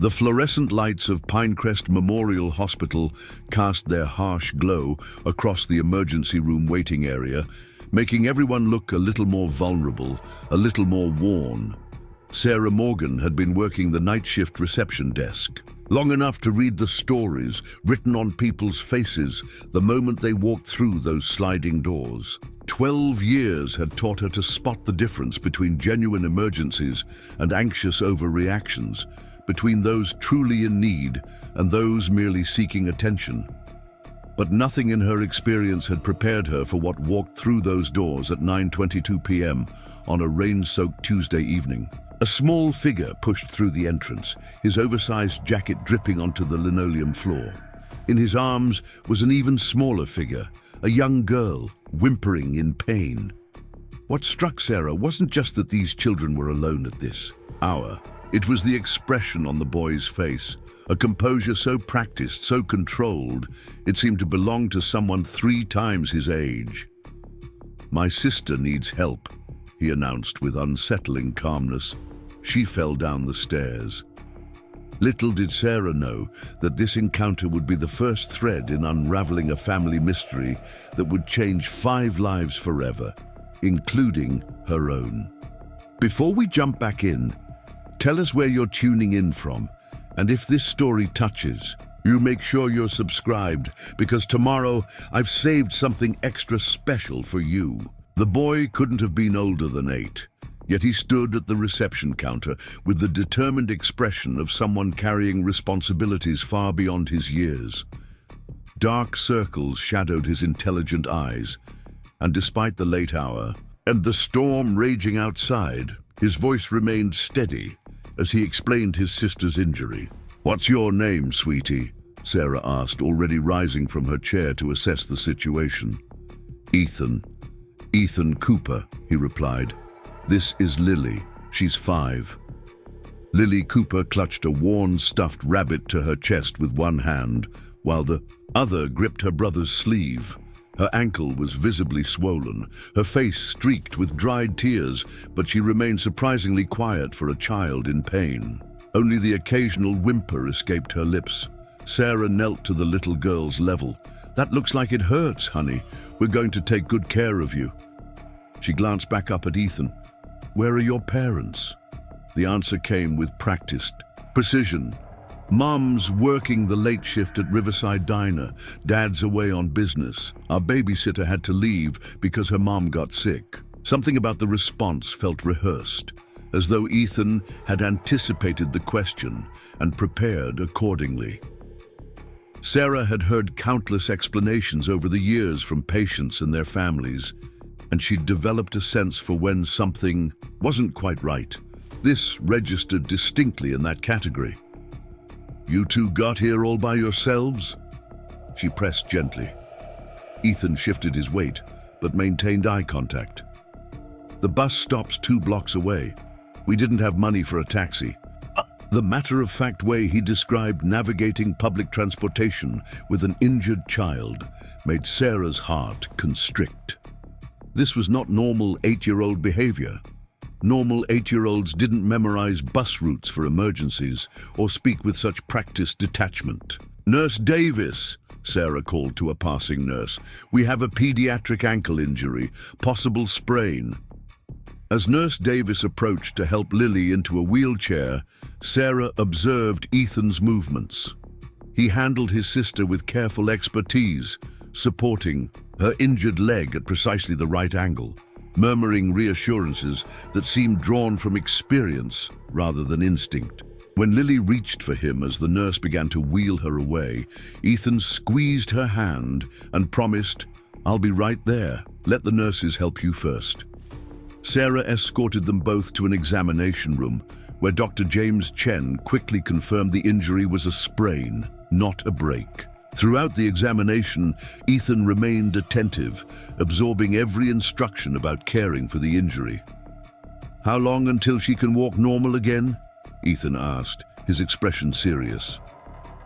The fluorescent lights of Pinecrest Memorial Hospital cast their harsh glow across the emergency room waiting area, making everyone look a little more vulnerable, a little more worn. Sarah Morgan had been working the night shift reception desk, long enough to read the stories written on people's faces the moment they walked through those sliding doors. 12 years had taught her to spot the difference between genuine emergencies and anxious overreactions, between those truly in need and those merely seeking attention. But nothing in her experience had prepared her for what walked through those doors at 9:22 p.m. on a rain-soaked Tuesday evening. A small figure pushed through the entrance, his oversized jacket dripping onto the linoleum floor. In his arms was an even smaller figure, a young girl, whimpering in pain. What struck Sarah wasn't just that these children were alone at this hour. It was the expression on the boy's face, a composure so practiced, so controlled, it seemed to belong to someone 3 times his age. "My sister needs help," he announced with unsettling calmness. She fell down the stairs. Little did Sarah know that this encounter would be the first thread in unraveling a family mystery that would change 5 lives forever, including her own. Before we jump back in, tell us where you're tuning in from, and if this story touches you, make sure you're subscribed, because tomorrow I've saved something extra special for you. The boy couldn't have been older than 8, yet he stood at the reception counter with the determined expression of someone carrying responsibilities far beyond his years. Dark circles shadowed his intelligent eyes, and despite the late hour and the storm raging outside, his voice remained steady as he explained his sister's injury. "What's your name, sweetie?" Sarah asked, already rising from her chair to assess the situation. "Ethan. Ethan Cooper," he replied. "This is Lily. She's 5. Lily Cooper clutched a worn, stuffed rabbit to her chest with one hand, while the other gripped her brother's sleeve. Her ankle was visibly swollen, her face streaked with dried tears, but she remained surprisingly quiet for a child in pain. Only the occasional whimper escaped her lips. Sarah knelt to the little girl's level. "That looks like it hurts, honey. We're going to take good care of you." She glanced back up at Ethan. "Where are your parents?" The answer came with practiced precision. "Mom's working the late shift at Riverside Diner. Dad's away on business. Our babysitter had to leave because her mom got sick." Something about the response felt rehearsed, as though Ethan had anticipated the question and prepared accordingly. Sarah had heard countless explanations over the years from patients and their families, and she'd developed a sense for when something wasn't quite right. This registered distinctly in that category. "You two got here all by yourselves?" She pressed gently. Ethan shifted his weight, but maintained eye contact. "The bus stops 2 blocks away. We didn't have money for a taxi." The matter-of-fact way he described navigating public transportation with an injured child made Sarah's heart constrict. This was not normal 8-year-old behavior. Normal 8-year-olds didn't memorize bus routes for emergencies or speak with such practiced detachment. "Nurse Davis," Sarah called to a passing nurse. "We have a pediatric ankle injury, possible sprain." As Nurse Davis approached to help Lily into a wheelchair, Sarah observed Ethan's movements. He handled his sister with careful expertise, supporting her injured leg at precisely the right angle, murmuring reassurances that seemed drawn from experience rather than instinct. When Lily reached for him as the nurse began to wheel her away, Ethan squeezed her hand and promised, "I'll be right there. Let the nurses help you first." Sarah escorted them both to an examination room, where Dr. James Chen quickly confirmed the injury was a sprain, not a break. Throughout the examination, Ethan remained attentive, absorbing every instruction about caring for the injury. "How long until she can walk normal again?" Ethan asked, his expression serious.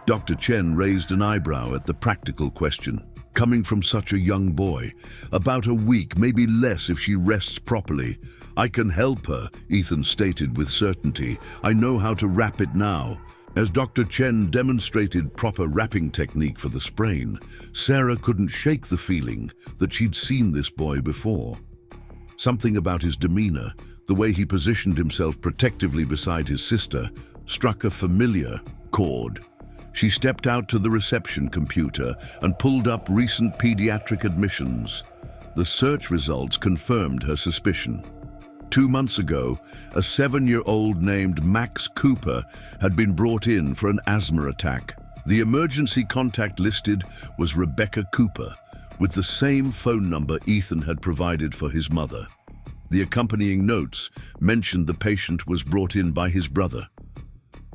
Dr. Chen raised an eyebrow at the practical question. "Coming from such a young boy. About a week, maybe less if she rests properly. I can help her," Ethan stated with certainty. "I know how to wrap it now." As Dr. Chen demonstrated proper wrapping technique for the sprain, Sarah couldn't shake the feeling that she'd seen this boy before. Something about his demeanor, the way he positioned himself protectively beside his sister, struck a familiar chord. She stepped out to the reception computer and pulled up recent pediatric admissions. The search results confirmed her suspicion. 2 months ago, a 7-year-old named Max Cooper had been brought in for an asthma attack. The emergency contact listed was Rebecca Cooper, with the same phone number Ethan had provided for his mother. The accompanying notes mentioned the patient was brought in by his brother.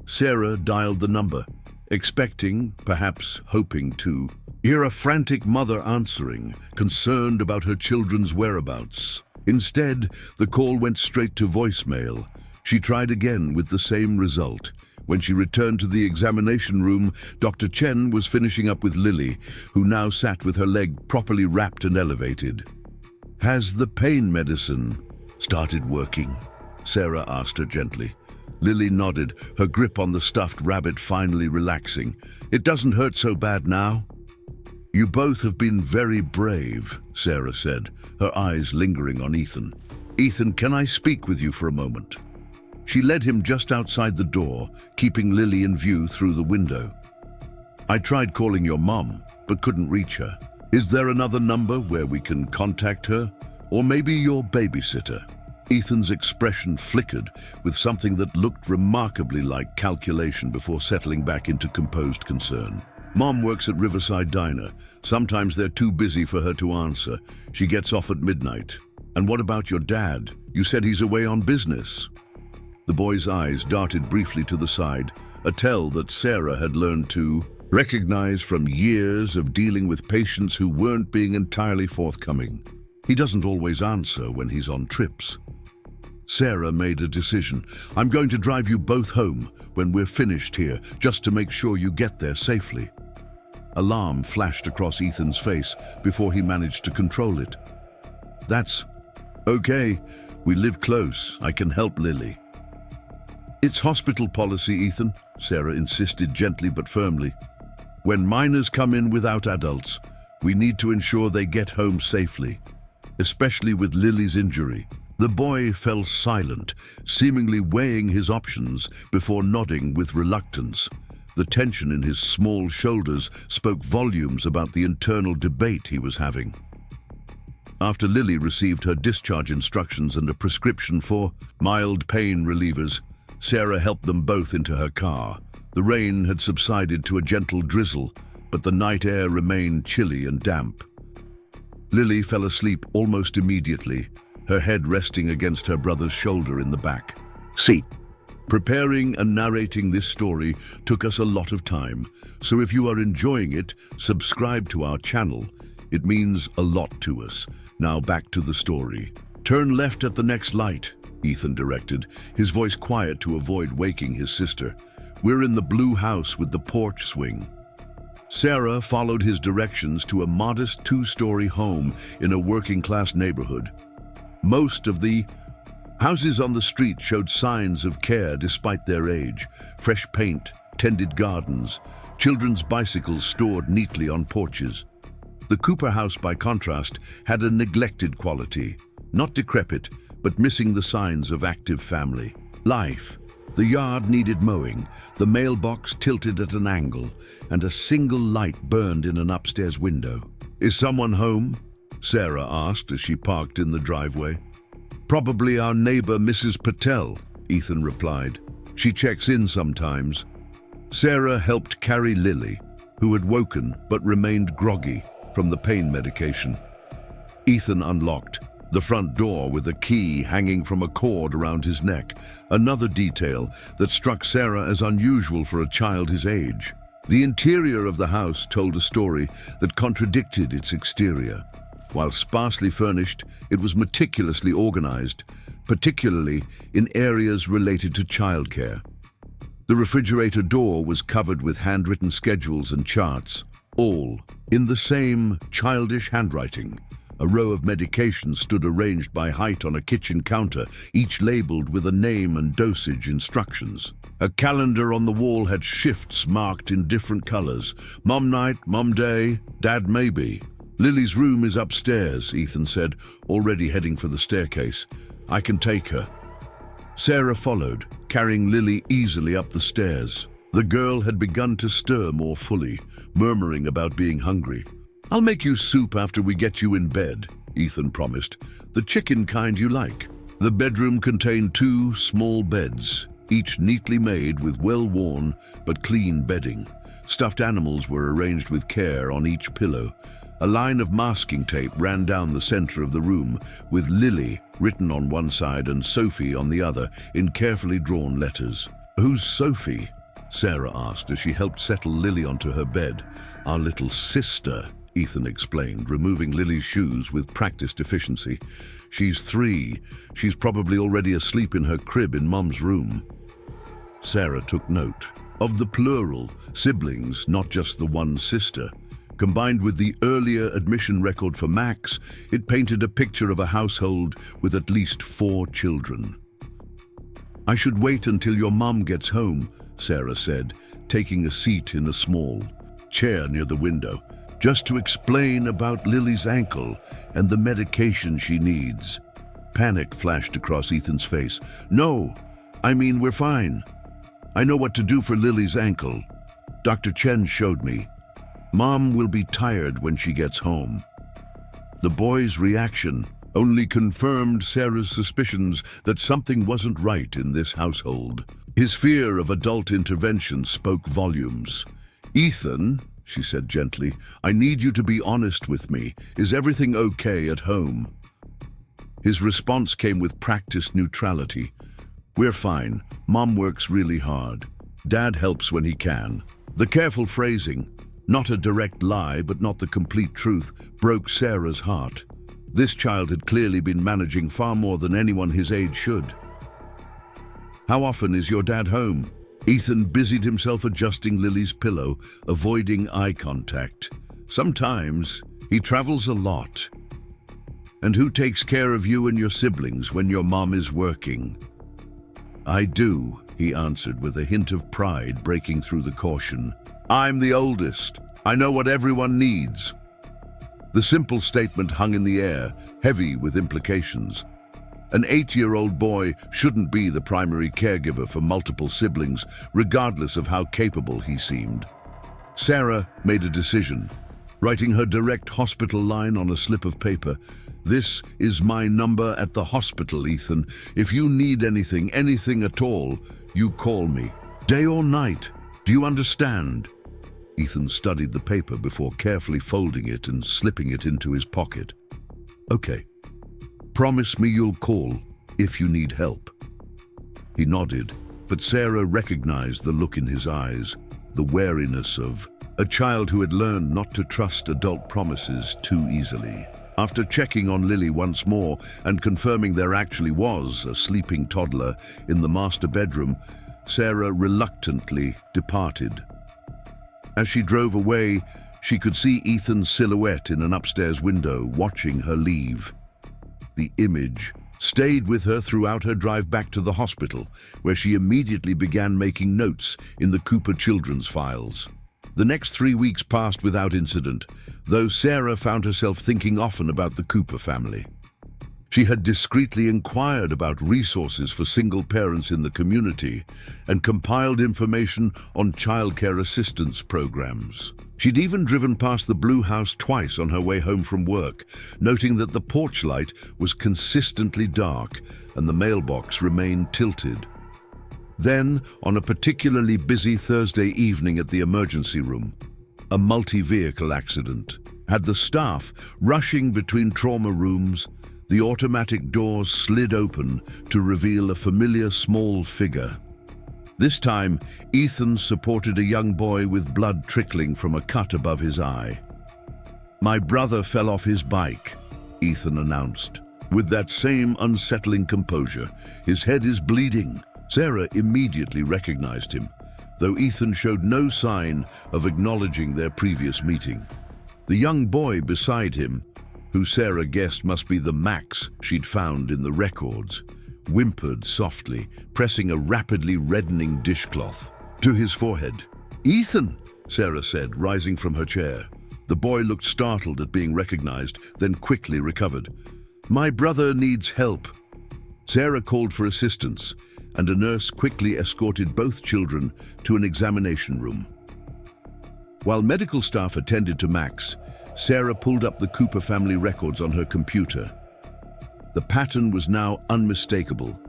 Sarah dialed the number, expecting, perhaps hoping to, hear a frantic mother answering, concerned about her children's whereabouts. Instead, the call went straight to voicemail. She tried again with the same result. When she returned to the examination room, Dr. Chen was finishing up with Lily, who now sat with her leg properly wrapped and elevated. "Has the pain medicine started working?" Sarah asked her gently. Lily nodded, her grip on the stuffed rabbit finally relaxing. "It doesn't hurt so bad now." "You both have been very brave," Sarah said, her eyes lingering on Ethan. "Ethan, can I speak with you for a moment?" She led him just outside the door, keeping Lily in view through the window. "I tried calling your mom, but couldn't reach her. Is there another number where we can contact her? Or maybe your babysitter?" Ethan's expression flickered with something that looked remarkably like calculation before settling back into composed concern. "Mom works at Riverside Diner. Sometimes they're too busy for her to answer. She gets off at midnight. And what about your dad? You said he's away on business." The boy's eyes darted briefly to the side, a tell that Sarah had learned to recognize from years of dealing with patients who weren't being entirely forthcoming. "He doesn't always answer when he's on trips." Sarah made a decision. "I'm going to drive you both home when we're finished here, just to make sure you get there safely." Alarm flashed across Ethan's face before he managed to control it. "That's okay. We live close. I can help Lily." "It's hospital policy, Ethan," Sarah insisted gently but firmly. "When minors come in without adults, we need to ensure they get home safely, especially with Lily's injury." The boy fell silent, seemingly weighing his options before nodding with reluctance. The tension in his small shoulders spoke volumes about the internal debate he was having. After Lily received her discharge instructions and a prescription for mild pain relievers, Sarah helped them both into her car. The rain had subsided to a gentle drizzle, but the night air remained chilly and damp. Lily fell asleep almost immediately, her head resting against her brother's shoulder in the back. "See, preparing and narrating this story took us a lot of time, so if you are enjoying it, subscribe to our channel. It means a lot to us. Now back to the story." "Turn left at the next light," Ethan directed, his voice quiet to avoid waking his sister. "We're in the blue house with the porch swing." Sarah followed his directions to a modest 2-story home in a working-class neighborhood. Most of the houses on the street showed signs of care despite their age: fresh paint, tended gardens, children's bicycles stored neatly on porches. The Cooper house, by contrast, had a neglected quality, not decrepit, but missing the signs of active family life. The yard needed mowing, the mailbox tilted at an angle, and a single light burned in an upstairs window. "Is someone home?" Sarah asked as she parked in the driveway. "Probably our neighbor, Mrs. Patel," Ethan replied. "She checks in sometimes." Sarah helped carry Lily, who had woken but remained groggy from the pain medication. Ethan unlocked the front door with a key hanging from a cord around his neck, another detail that struck Sarah as unusual for a child his age. The interior of the house told a story that contradicted its exterior. While sparsely furnished, it was meticulously organized, particularly in areas related to childcare. The refrigerator door was covered with handwritten schedules and charts, all in the same childish handwriting. A row of medications stood arranged by height on a kitchen counter, each labeled with a name and dosage instructions. A calendar on the wall had shifts marked in different colors. Mom night, mom day, dad maybe. Lily's room is upstairs, Ethan said, already heading for the staircase. I can take her. Sarah followed, carrying Lily easily up the stairs. The girl had begun to stir more fully, murmuring about being hungry. I'll make you soup after we get you in bed, Ethan promised. The chicken kind you like. The bedroom contained 2 small beds, each neatly made with well-worn but clean bedding. Stuffed animals were arranged with care on each pillow. A line of masking tape ran down the center of the room, with Lily written on one side and Sophie on the other in carefully drawn letters. Who's Sophie? Sarah asked as she helped settle Lily onto her bed. Our little sister, Ethan explained, removing Lily's shoes with practiced efficiency. She's 3. She's probably already asleep in her crib in Mom's room. Sarah took note of the plural, siblings, not just the one sister. Combined with the earlier admission record for Max, it painted a picture of a household with at least 4 children. I should wait until your mom gets home, Sarah said, taking a seat in a small chair near the window, just to explain about Lily's ankle and the medication she needs. Panic flashed across Ethan's face. No, I mean we're fine. I know what to do for Lily's ankle. Dr. Chen showed me. Mom will be tired when she gets home. The boy's reaction only confirmed Sarah's suspicions that something wasn't right in this household. His fear of adult intervention spoke volumes. Ethan, she said gently, I need you to be honest with me. Is everything okay at home? His response came with practiced neutrality. We're fine. Mom works really hard. Dad helps when he can. The careful phrasing, not a direct lie but not the complete truth, broke Sarah's heart. This child had clearly been managing far more than anyone his age should. How often is your dad home? Ethan busied himself adjusting Lily's pillow, avoiding eye contact. Sometimes he travels a lot. And who takes care of you and your siblings when your mom is working? I do, he answered with a hint of pride breaking through the caution. I'm the oldest. I know what everyone needs. The simple statement hung in the air, heavy with implications. An 8-year-old boy shouldn't be the primary caregiver for multiple siblings, regardless of how capable he seemed. Sarah made a decision, writing her direct hospital line on a slip of paper. This is my number at the hospital, Ethan. If you need anything at all, you call me. Day or night. Do you understand? Ethan studied the paper before carefully folding it and slipping it into his pocket. Okay. Promise me you'll call if you need help. He nodded, but Sarah recognized the look in his eyes, the wariness of a child who had learned not to trust adult promises too easily. After checking on Lily once more and confirming there actually was a sleeping toddler in the master bedroom, Sarah reluctantly departed. As she drove away, she could see Ethan's silhouette in an upstairs window, watching her leave. The image stayed with her throughout her drive back to the hospital, where she immediately began making notes in the Cooper children's files. The next 3 weeks passed without incident, though Sarah found herself thinking often about the Cooper family. She had discreetly inquired about resources for single parents in the community and compiled information on childcare assistance programs. She'd even driven past the Blue House twice on her way home from work, noting that the porch light was consistently dark and the mailbox remained tilted. Then, on a particularly busy Thursday evening at the emergency room, a multi-vehicle accident had the staff rushing between trauma rooms. The automatic doors slid open to reveal a familiar small figure. This time, Ethan supported a young boy with blood trickling from a cut above his eye. My brother fell off his bike, Ethan announced, with that same unsettling composure. His head is bleeding. Sarah immediately recognized him, though Ethan showed no sign of acknowledging their previous meeting. The young boy beside him who Sarah guessed must be the Max she'd found in the records, whimpered softly, pressing a rapidly reddening dishcloth to his forehead. "Ethan," Sarah said, rising from her chair. The boy looked startled at being recognized, then quickly recovered. "My brother needs help." Sarah called for assistance, and a nurse quickly escorted both children to an examination room. While medical staff attended to Max, Sarah pulled up the Cooper family records on her computer. The pattern was now unmistakable.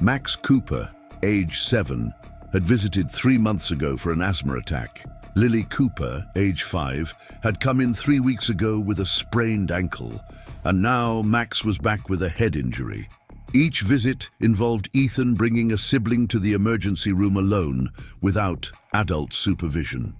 Max Cooper, age 7, had visited 3 months ago for an asthma attack. Lily Cooper, age 5, had come in 3 weeks ago with a sprained ankle, and now Max was back with a head injury. Each visit involved Ethan bringing a sibling to the emergency room alone, without adult supervision.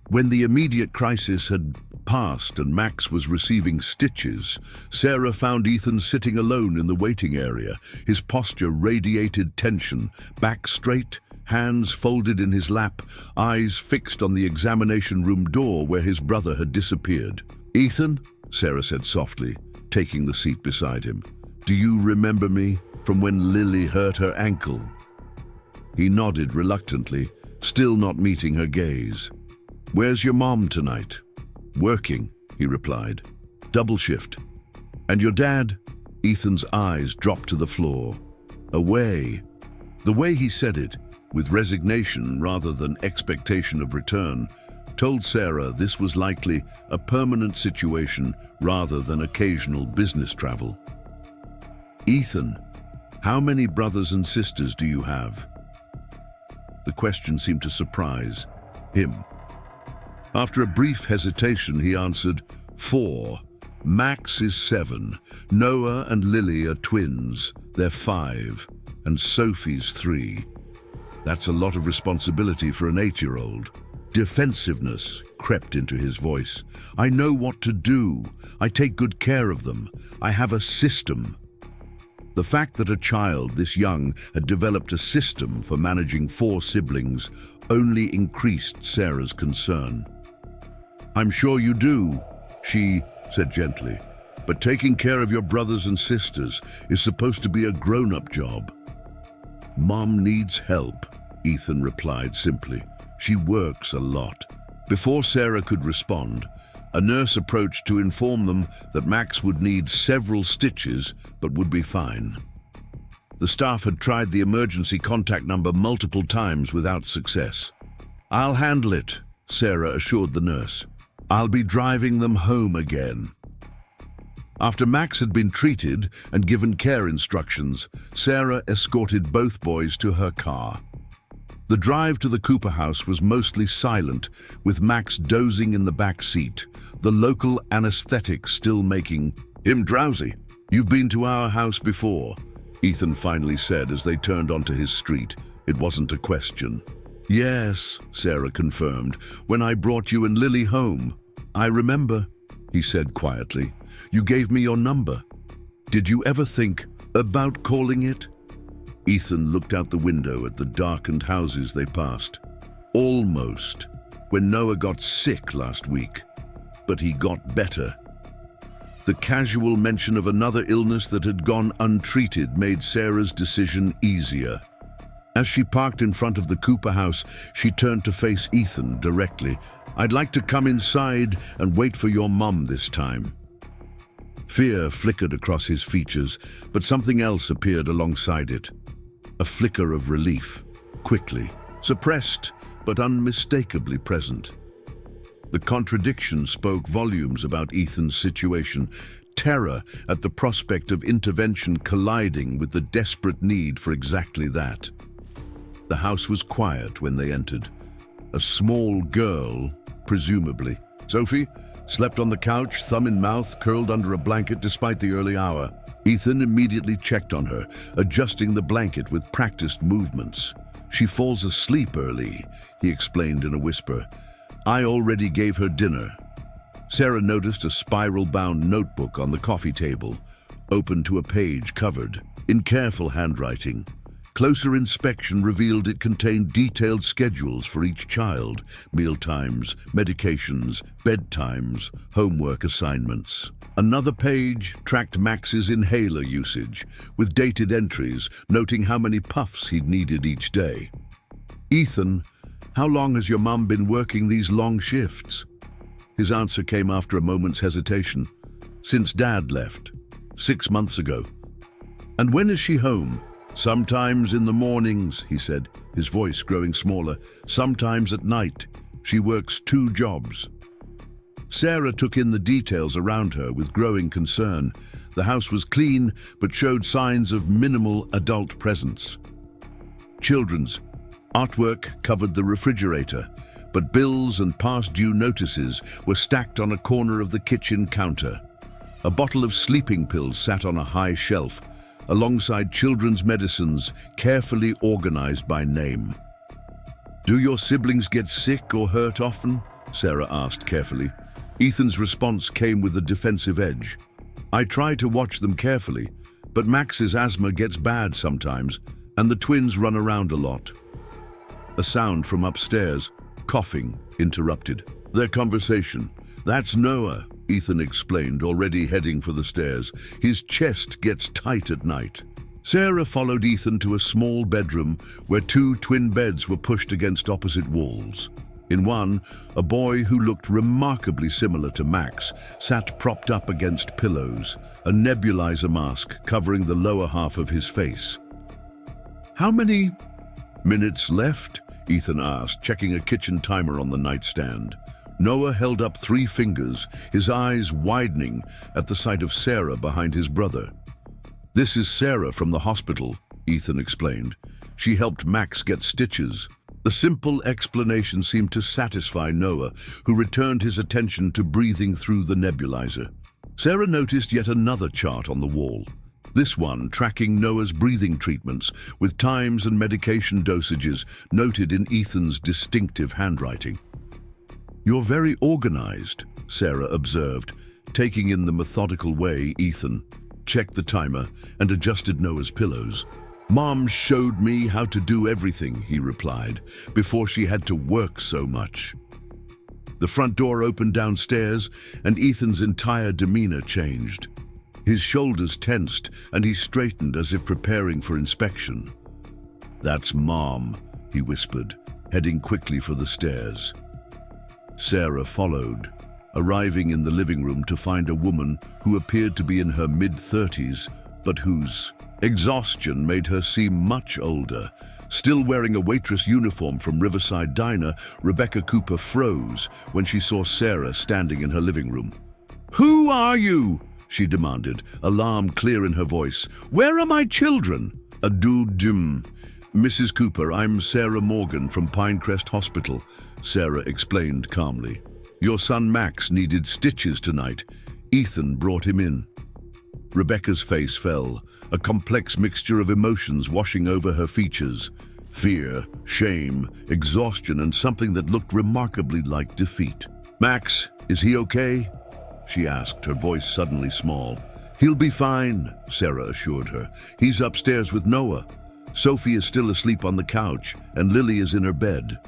When the immediate crisis had passed and Max was receiving stitches, Sarah found Ethan sitting alone in the waiting area. His posture radiated tension, back straight, hands folded in his lap, eyes fixed on the examination room door where his brother had disappeared. "Ethan," Sarah said softly, taking the seat beside him, "do you remember me from when Lily hurt her ankle?" He nodded reluctantly, still not meeting her gaze. "Where's your mom tonight?" "Working," he replied. "Double shift." "And your dad?" Ethan's eyes dropped to the floor. "Away." The way he said it, with resignation rather than expectation of return, told Sarah this was likely a permanent situation rather than occasional business travel. "Ethan, how many brothers and sisters do you have?" The question seemed to surprise him. After a brief hesitation, he answered, 4. Max is 7. Noah and Lily are twins. They're 5. And Sophie's 3. That's a lot of responsibility for an 8-year-old. Defensiveness crept into his voice. "I know what to do. I take good care of them. I have a system." The fact that a child this young had developed a system for managing 4 siblings only increased Sarah's concern. "I'm sure you do," she said gently, "but taking care of your brothers and sisters is supposed to be a grown-up job." "Mom needs help," Ethan replied simply. "She works a lot." Before Sarah could respond, a nurse approached to inform them that Max would need several stitches but would be fine. The staff had tried the emergency contact number multiple times without success. "I'll handle it," Sarah assured the nurse. "I'll be driving them home again." After Max had been treated and given care instructions, Sarah escorted both boys to her car. The drive to the Cooper house was mostly silent, with Max dozing in the back seat, the local anesthetic still making him drowsy. "You've been to our house before," Ethan finally said as they turned onto his street. It wasn't a question. "Yes," Sarah confirmed, "when I brought you and Lily home." "I remember," he said quietly. "You gave me your number. Did you ever think about calling it?" Ethan looked out the window at the darkened houses they passed. "Almost, when Noah got sick last week. But he got better." The casual mention of another illness that had gone untreated made Sarah's decision easier. As she parked in front of the Cooper house, she turned to face Ethan directly. "I'd like to come inside and wait for your mom this time." Fear flickered across his features, but something else appeared alongside it. A flicker of relief, quickly, suppressed but unmistakably present. The contradiction spoke volumes about Ethan's situation, terror at the prospect of intervention colliding with the desperate need for exactly that. The house was quiet when they entered. A small girl, presumably, Sophie, slept on the couch, thumb in mouth, curled under a blanket despite the early hour. Ethan immediately checked on her, adjusting the blanket with practiced movements. "She falls asleep early," he explained in a whisper. "I already gave her dinner." Sarah noticed a spiral-bound notebook on the coffee table, open to a page covered, in careful handwriting. Closer inspection revealed it contained detailed schedules for each child: mealtimes, medications, bedtimes, homework assignments. Another page tracked Max's inhaler usage, with dated entries noting how many puffs he'd needed each day. "Ethan, how long has your mum been working these long shifts?" His answer came after a moment's hesitation. "Since Dad left. 6 months ago." "And when is she home?" "Sometimes in the mornings," he said, his voice growing smaller. "Sometimes at night. She works 2 jobs." Sarah took in the details around her with growing concern. The house was clean, but showed signs of minimal adult presence. Children's artwork covered the refrigerator, but bills and past due notices were stacked on a corner of the kitchen counter. A bottle of sleeping pills sat on a high shelf, alongside children's medicines carefully organized by name. "Do your siblings get sick or hurt often?" Sarah asked carefully. Ethan's response came with a defensive edge. "I try to watch them carefully, but Max's asthma gets bad sometimes, and the twins run around a lot." A sound from upstairs, coughing, interrupted their conversation. "That's Noah," Ethan explained, already heading for the stairs. "His chest gets tight at night." Sarah followed Ethan to a small bedroom where 2 twin beds were pushed against opposite walls. In one, a boy who looked remarkably similar to Max sat propped up against pillows, a nebulizer mask covering the lower half of his face. "How many minutes left?" Ethan asked, checking a kitchen timer on the nightstand. Noah held up 3 fingers, his eyes widening at the sight of Sarah behind his brother. "This is Sarah from the hospital," Ethan explained. "She helped Max get stitches." The simple explanation seemed to satisfy Noah, who returned his attention to breathing through the nebulizer. Sarah noticed yet another chart on the wall, this one tracking Noah's breathing treatments, with times and medication dosages noted in Ethan's distinctive handwriting. "You're very organized," Sarah observed, taking in the methodical way Ethan checked the timer and adjusted Noah's pillows. "Mom showed me how to do everything," he replied, "before she had to work so much." The front door opened downstairs, and Ethan's entire demeanor changed. His shoulders tensed, and he straightened as if preparing for inspection. "That's Mom," he whispered, heading quickly for the stairs. Sarah followed, arriving in the living room to find a woman who appeared to be in her mid-30s, but whose exhaustion made her seem much older. Still wearing a waitress uniform from Riverside Diner, Rebecca Cooper froze when she saw Sarah standing in her living room. "Who are you?" she demanded, alarm clear in her voice. "Where are my children?" "Mrs. Cooper, I'm Sarah Morgan from Pinecrest Hospital," Sarah explained calmly. "Your son Max needed stitches tonight. Ethan brought him in." Rebecca's face fell, a complex mixture of emotions washing over her features. Fear, shame, exhaustion, and something that looked remarkably like defeat. "Max, is he okay?" she asked, her voice suddenly small. "He'll be fine," Sarah assured her. "He's upstairs with Noah. Sophie is still asleep on the couch, and Lily is in her bed."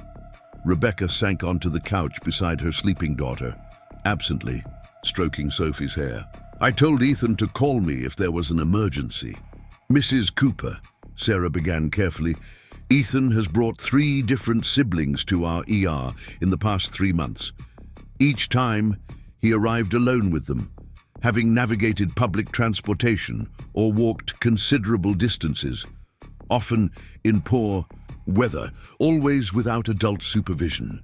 Rebecca sank onto the couch beside her sleeping daughter, absently stroking Sophie's hair. "I told Ethan to call me if there was an emergency." "Mrs. Cooper," Sarah began carefully, "Ethan has brought 3 different siblings to our ER in the past 3 months. Each time, he arrived alone with them, having navigated public transportation or walked considerable distances, often in poor weather, always without adult supervision."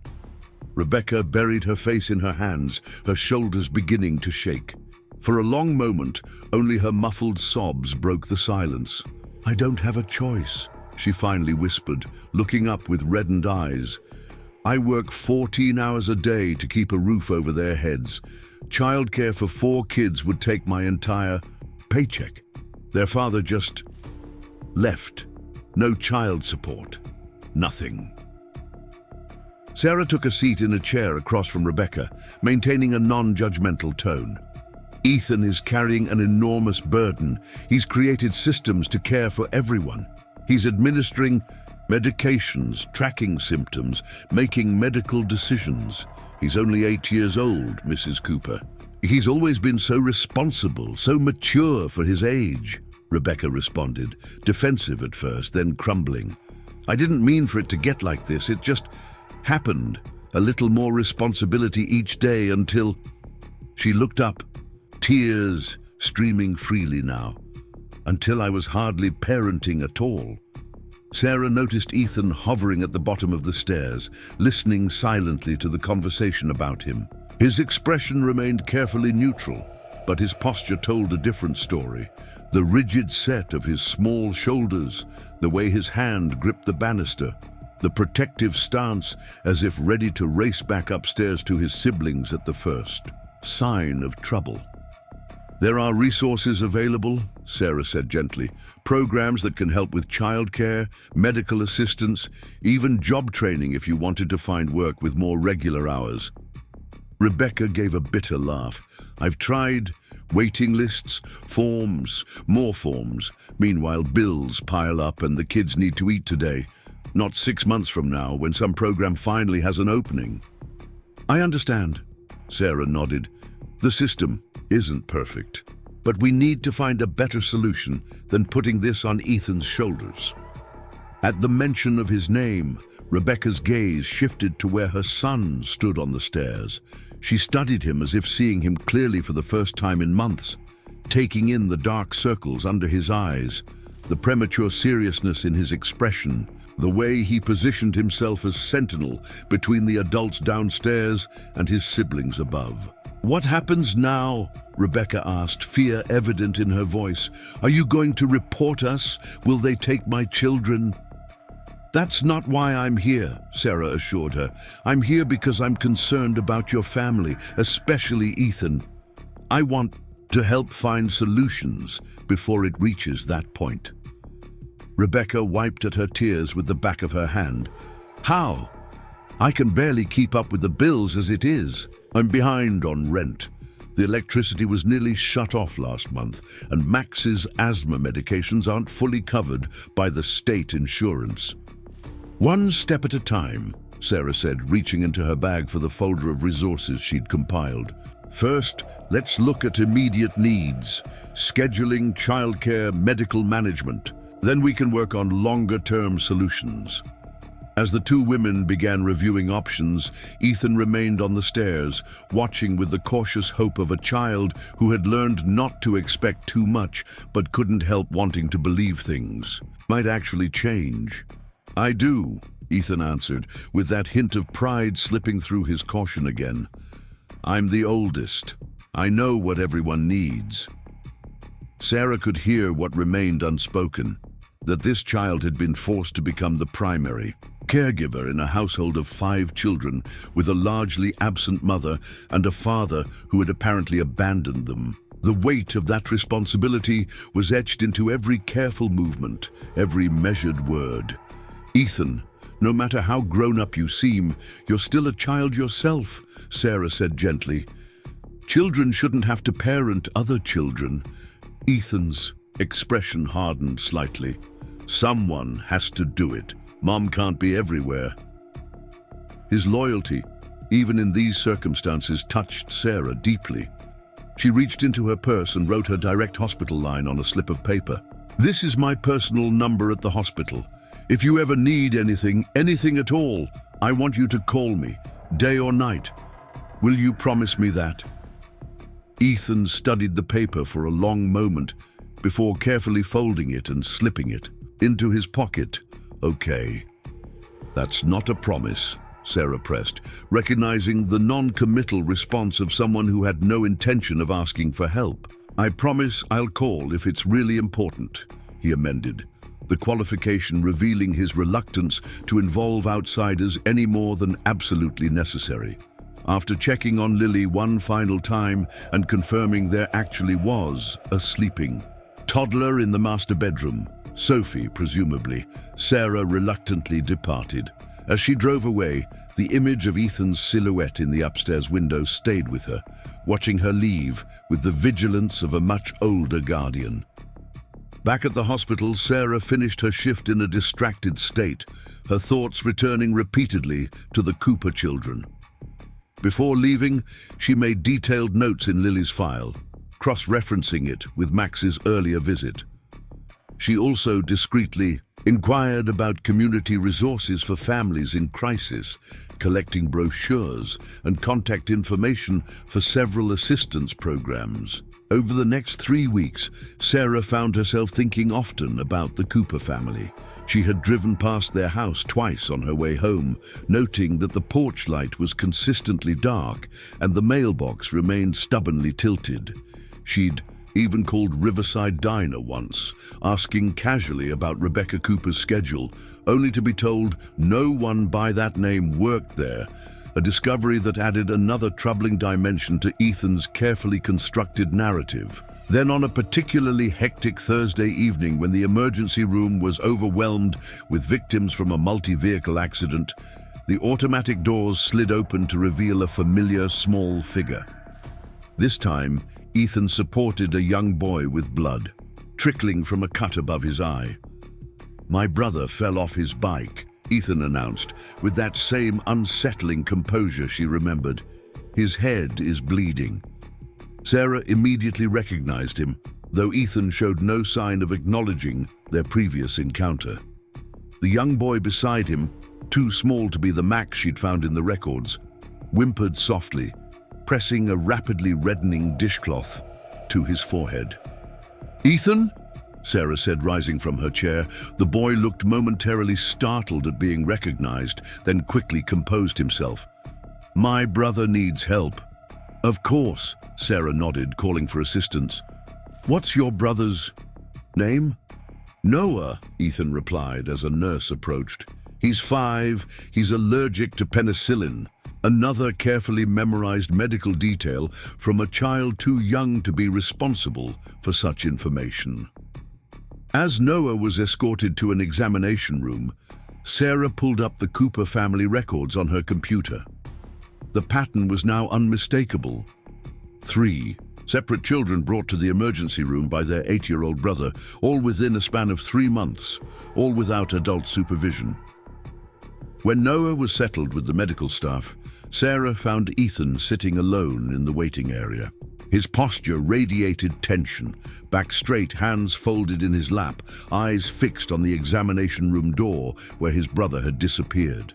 Rebecca buried her face in her hands, her shoulders beginning to shake. For a long moment, only her muffled sobs broke the silence. "I don't have a choice," she finally whispered, looking up with reddened eyes. "I work 14 hours a day to keep a roof over their heads. Childcare for 4 kids would take my entire paycheck. Their father just left. No child support. Nothing." Sarah took a seat in a chair across from Rebecca, maintaining a non-judgmental tone. "Ethan is carrying an enormous burden. He's created systems to care for everyone. He's administering medications, tracking symptoms, making medical decisions. He's only 8 years old, Mrs. Cooper. He's always been so responsible, so mature for his age, Rebecca responded, defensive at first, then crumbling. I didn't mean for it to get like this. It just happened. A little more responsibility each day until... She looked up, tears streaming freely now. Until I was hardly parenting at all. Sarah noticed Ethan hovering at the bottom of the stairs, listening silently to the conversation about him. His expression remained carefully neutral, but his posture told a different story. The rigid set of his small shoulders, the way his hand gripped the banister, the protective stance as if ready to race back upstairs to his siblings at the first sign of trouble. There are resources available, Sarah said gently. Programs that can help with childcare, medical assistance, even job training if you wanted to find work with more regular hours. Rebecca gave a bitter laugh. I've tried. Waiting lists, forms, more forms. Meanwhile, bills pile up and the kids need to eat today. Not 6 months from now, when some program finally has an opening. I understand, Sarah nodded. The system isn't perfect, but we need to find a better solution than putting this on Ethan's shoulders. At the mention of his name, Rebecca's gaze shifted to where her son stood on the stairs. She studied him as if seeing him clearly for the first time in months, taking in the dark circles under his eyes, the premature seriousness in his expression, the way he positioned himself as sentinel between the adults downstairs and his siblings above. What happens now? Rebecca asked, fear evident in her voice. Are you going to report us? Will they take my children? That's not why I'm here, Sarah assured her. I'm here because I'm concerned about your family, especially Ethan. I want to help find solutions before it reaches that point. Rebecca wiped at her tears with the back of her hand. How? I can barely keep up with the bills as it is. I'm behind on rent. The electricity was nearly shut off last month, and Max's asthma medications aren't fully covered by the state insurance. One step at a time, Sarah said, reaching into her bag for the folder of resources she'd compiled. First, let's look at immediate needs, scheduling, childcare, medical management. Then we can work on longer-term solutions. As the two women began reviewing options, Ethan remained on the stairs, watching with the cautious hope of a child who had learned not to expect too much, but couldn't help wanting to believe things might actually change. I do, Ethan answered, with that hint of pride slipping through his caution again. I'm the oldest. I know what everyone needs. Sarah could hear what remained unspoken, that this child had been forced to become the primary caregiver in a household of 5 children with a largely absent mother and a father who had apparently abandoned them. The weight of that responsibility was etched into every careful movement, every measured word. Ethan, no matter how grown-up you seem, you're still a child yourself, Sarah said gently. Children shouldn't have to parent other children. Ethan's expression hardened slightly. Someone has to do it. Mom can't be everywhere. His loyalty, even in these circumstances, touched Sarah deeply. She reached into her purse and wrote her direct hospital line on a slip of paper. This is my personal number at the hospital. If you ever need anything at all, I want you to call me, day or night. Will you promise me that? Ethan studied the paper for a long moment before carefully folding it and slipping it into his pocket. Okay. That's not a promise, Sarah pressed, recognizing the non-committal response of someone who had no intention of asking for help. I promise I'll call if it's really important, he amended, the qualification revealing his reluctance to involve outsiders any more than absolutely necessary. After checking on Lily one final time and confirming there actually was a sleeping toddler in the master bedroom, Sophie, presumably, Sarah reluctantly departed. As she drove away, the image of Ethan's silhouette in the upstairs window stayed with her, watching her leave with the vigilance of a much older guardian. Back at the hospital, Sarah finished her shift in a distracted state, her thoughts returning repeatedly to the Cooper children. Before leaving, she made detailed notes in Lily's file, cross-referencing it with Max's earlier visit. She also discreetly inquired about community resources for families in crisis, collecting brochures and contact information for several assistance programs. Over the next 3 weeks, Sarah found herself thinking often about the Cooper family. She had driven past their house twice on her way home, noting that the porch light was consistently dark and the mailbox remained stubbornly tilted. She'd even called Riverside Diner once, asking casually about Rebecca Cooper's schedule, only to be told no one by that name worked there, a discovery that added another troubling dimension to Ethan's carefully constructed narrative. Then on a particularly hectic Thursday evening when the emergency room was overwhelmed with victims from a multi-vehicle accident, the automatic doors slid open to reveal a familiar small figure. This time, Ethan supported a young boy with blood, trickling from a cut above his eye. "My brother fell off his bike," Ethan announced, with that same unsettling composure she remembered. "His head is bleeding." Sarah immediately recognized him, though Ethan showed no sign of acknowledging their previous encounter. The young boy beside him, too small to be the Max she'd found in the records, whimpered softly, pressing a rapidly reddening dishcloth to his forehead. "Ethan?" Sarah said, rising from her chair. The boy looked momentarily startled at being recognized, then quickly composed himself. "My brother needs help." "Of course," Sarah nodded, calling for assistance. "What's your brother's name?" "Noah," Ethan replied as a nurse approached. "He's 5, he's allergic to penicillin." Another carefully memorized medical detail from a child too young to be responsible for such information. As Noah was escorted to an examination room, Sarah pulled up the Cooper family records on her computer. The pattern was now unmistakable. 3 separate children brought to the emergency room by their 8-year-old brother, all within a span of 3 months, all without adult supervision. When Noah was settled with the medical staff, Sarah found Ethan sitting alone in the waiting area. His posture radiated tension, back straight, hands folded in his lap, eyes fixed on the examination room door where his brother had disappeared.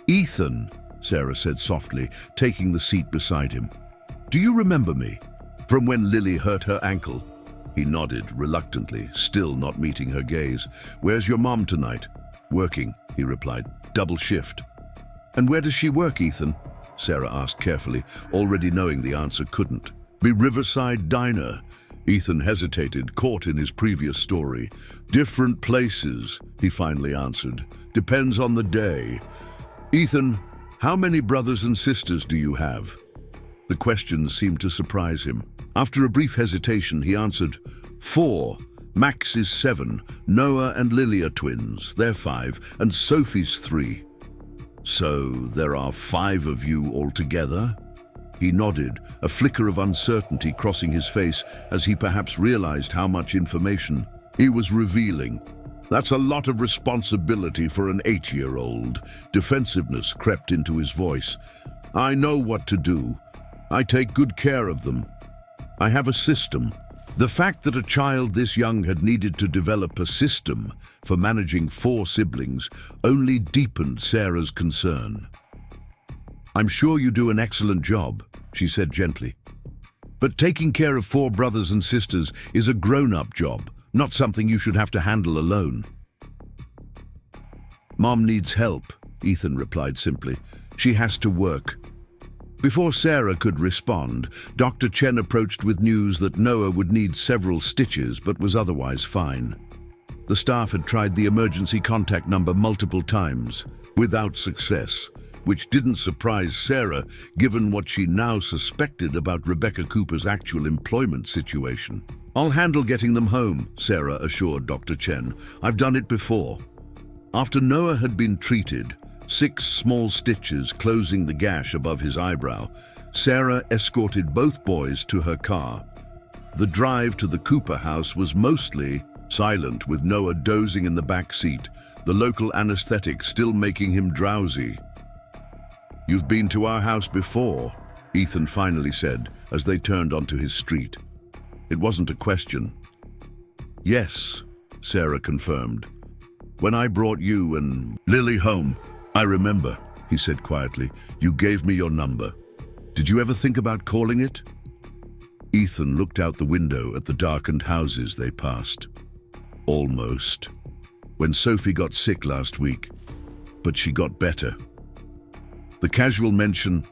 "Ethan," Sarah said softly, taking the seat beside him. "Do you remember me? From when Lily hurt her ankle?" He nodded reluctantly, still not meeting her gaze. "Where's your mom tonight?" "Working," he replied. "Double shift." "And where does she work, Ethan?" Sarah asked carefully, already knowing the answer couldn't be Riverside Diner. Ethan hesitated, caught in his previous story. "Different places," he finally answered. "Depends on the day." "Ethan, how many brothers and sisters do you have?" The question seemed to surprise him. After a brief hesitation, he answered, 4. Max is 7, Noah and Lily are twins, they're 5, and Sophie's 3. "So there are 5 of you altogether?" He nodded, a flicker of uncertainty crossing his face as he perhaps realized how much information he was revealing. "That's a lot of responsibility for an 8-year-old. Defensiveness crept into his voice. "I know what to do. I take good care of them. I have a system." The fact that a child this young had needed to develop a system for managing 4 siblings only deepened Sarah's concern. "I'm sure you do an excellent job," she said gently. "But taking care of 4 brothers and sisters is a grown-up job, not something you should have to handle alone." "Mom needs help," Ethan replied simply. "She has to work." Before Sarah could respond, Dr. Chen approached with news that Noah would need several stitches but was otherwise fine. The staff had tried the emergency contact number multiple times, without success, which didn't surprise Sarah given what she now suspected about Rebecca Cooper's actual employment situation. "I'll handle getting them home," Sarah assured Dr. Chen. "I've done it before." After Noah had been treated, 6 small stitches closing the gash above his eyebrow, Sarah escorted both boys to her car. The drive to the Cooper house was mostly silent, with Noah dozing in the back seat, the local anesthetic still making him drowsy. "You've been to our house before," Ethan finally said as they turned onto his street. It wasn't a question. "Yes," Sarah confirmed. "When I brought you and Lily home, I remember," he said quietly. "You gave me your number. Did you ever think about calling it?" Ethan looked out the window at the darkened houses they passed. Almost. When Sophie got sick last week, but she got better. The casual mention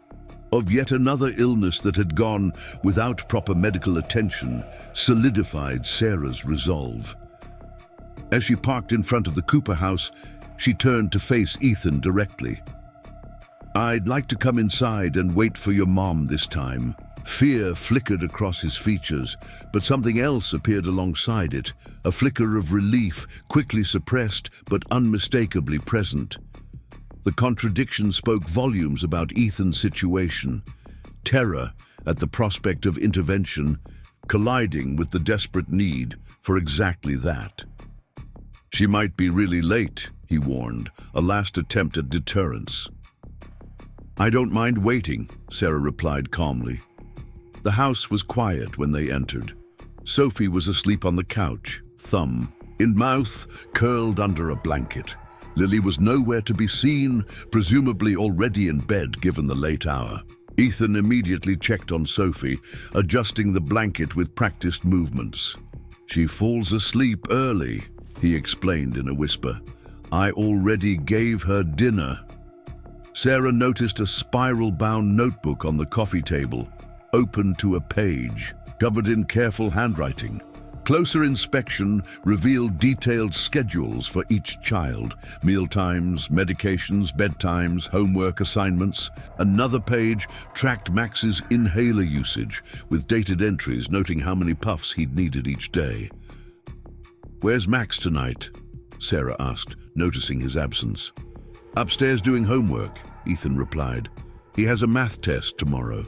of yet another illness that had gone without proper medical attention solidified Sarah's resolve. As she parked in front of the Cooper house, she turned to face Ethan directly. "I'd like to come inside and wait for your mom this time." Fear flickered across his features, but something else appeared alongside it, a flicker of relief, quickly suppressed but unmistakably present. The contradiction spoke volumes about Ethan's situation, terror at the prospect of intervention, colliding with the desperate need for exactly that. "She might be really late," he warned, a last attempt at deterrence. "I don't mind waiting," Sarah replied calmly. The house was quiet when they entered. Sophie was asleep on the couch, thumb in mouth, curled under a blanket. Lily was nowhere to be seen, presumably already in bed given the late hour. Ethan immediately checked on Sophie, adjusting the blanket with practiced movements. "She falls asleep early," he explained in a whisper. "I already gave her dinner." Sarah noticed a spiral-bound notebook on the coffee table, open to a page, covered in careful handwriting. Closer inspection revealed detailed schedules for each child: mealtimes, medications, bedtimes, homework assignments. Another page tracked Max's inhaler usage, with dated entries noting how many puffs he'd needed each day. "Where's Max tonight?" Sarah asked, noticing his absence. "Upstairs doing homework," Ethan replied. "He has a math test tomorrow."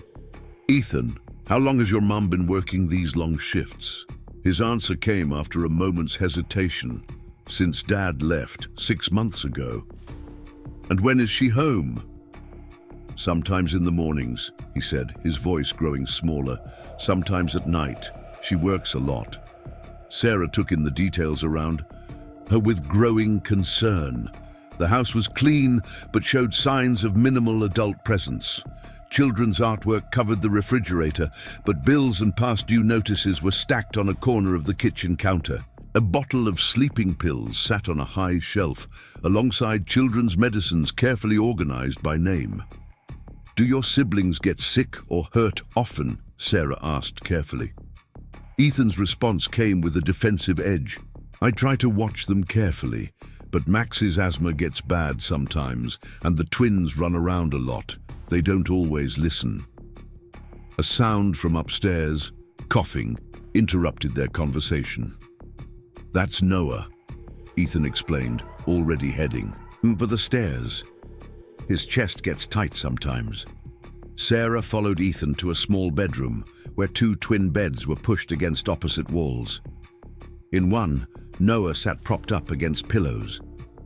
"Ethan, how long has your mum been working these long shifts?" His answer came after a moment's hesitation. "Since Dad left 6 months ago." "And when is she home?" "Sometimes in the mornings," he said, his voice growing smaller. "Sometimes at night. She works a lot." Sarah took in the details around her with growing concern. The house was clean, but showed signs of minimal adult presence. Children's artwork covered the refrigerator, but bills and past due notices were stacked on a corner of the kitchen counter. A bottle of sleeping pills sat on a high shelf, alongside children's medicines carefully organized by name. "Do your siblings get sick or hurt often?" Sarah asked carefully. Ethan's response came with a defensive edge. "I try to watch them carefully, but Max's asthma gets bad sometimes, and the twins run around a lot. They don't always listen." A sound from upstairs, coughing, interrupted their conversation. "That's Noah," Ethan explained, already heading for the stairs. "His chest gets tight sometimes." Sarah followed Ethan to a small bedroom, where 2 twin beds were pushed against opposite walls. In one, Noah sat propped up against pillows,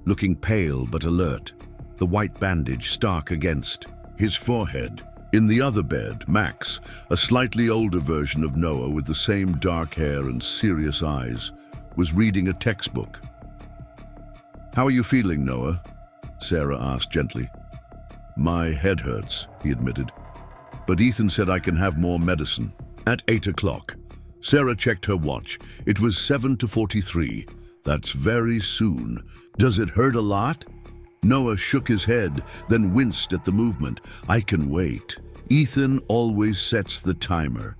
looking pale but alert, the white bandage stark against his forehead. In the other bed, Max, a slightly older version of Noah with the same dark hair and serious eyes, was reading a textbook. "How are you feeling, Noah?" Sarah asked gently. "My head hurts," he admitted. "But Ethan said I can have more medicine." At 8 o'clock, Sarah checked her watch. It was 7:43. "That's very soon. Does it hurt a lot?" Noah shook his head, then winced at the movement. "I can wait." Ethan always sets the timer.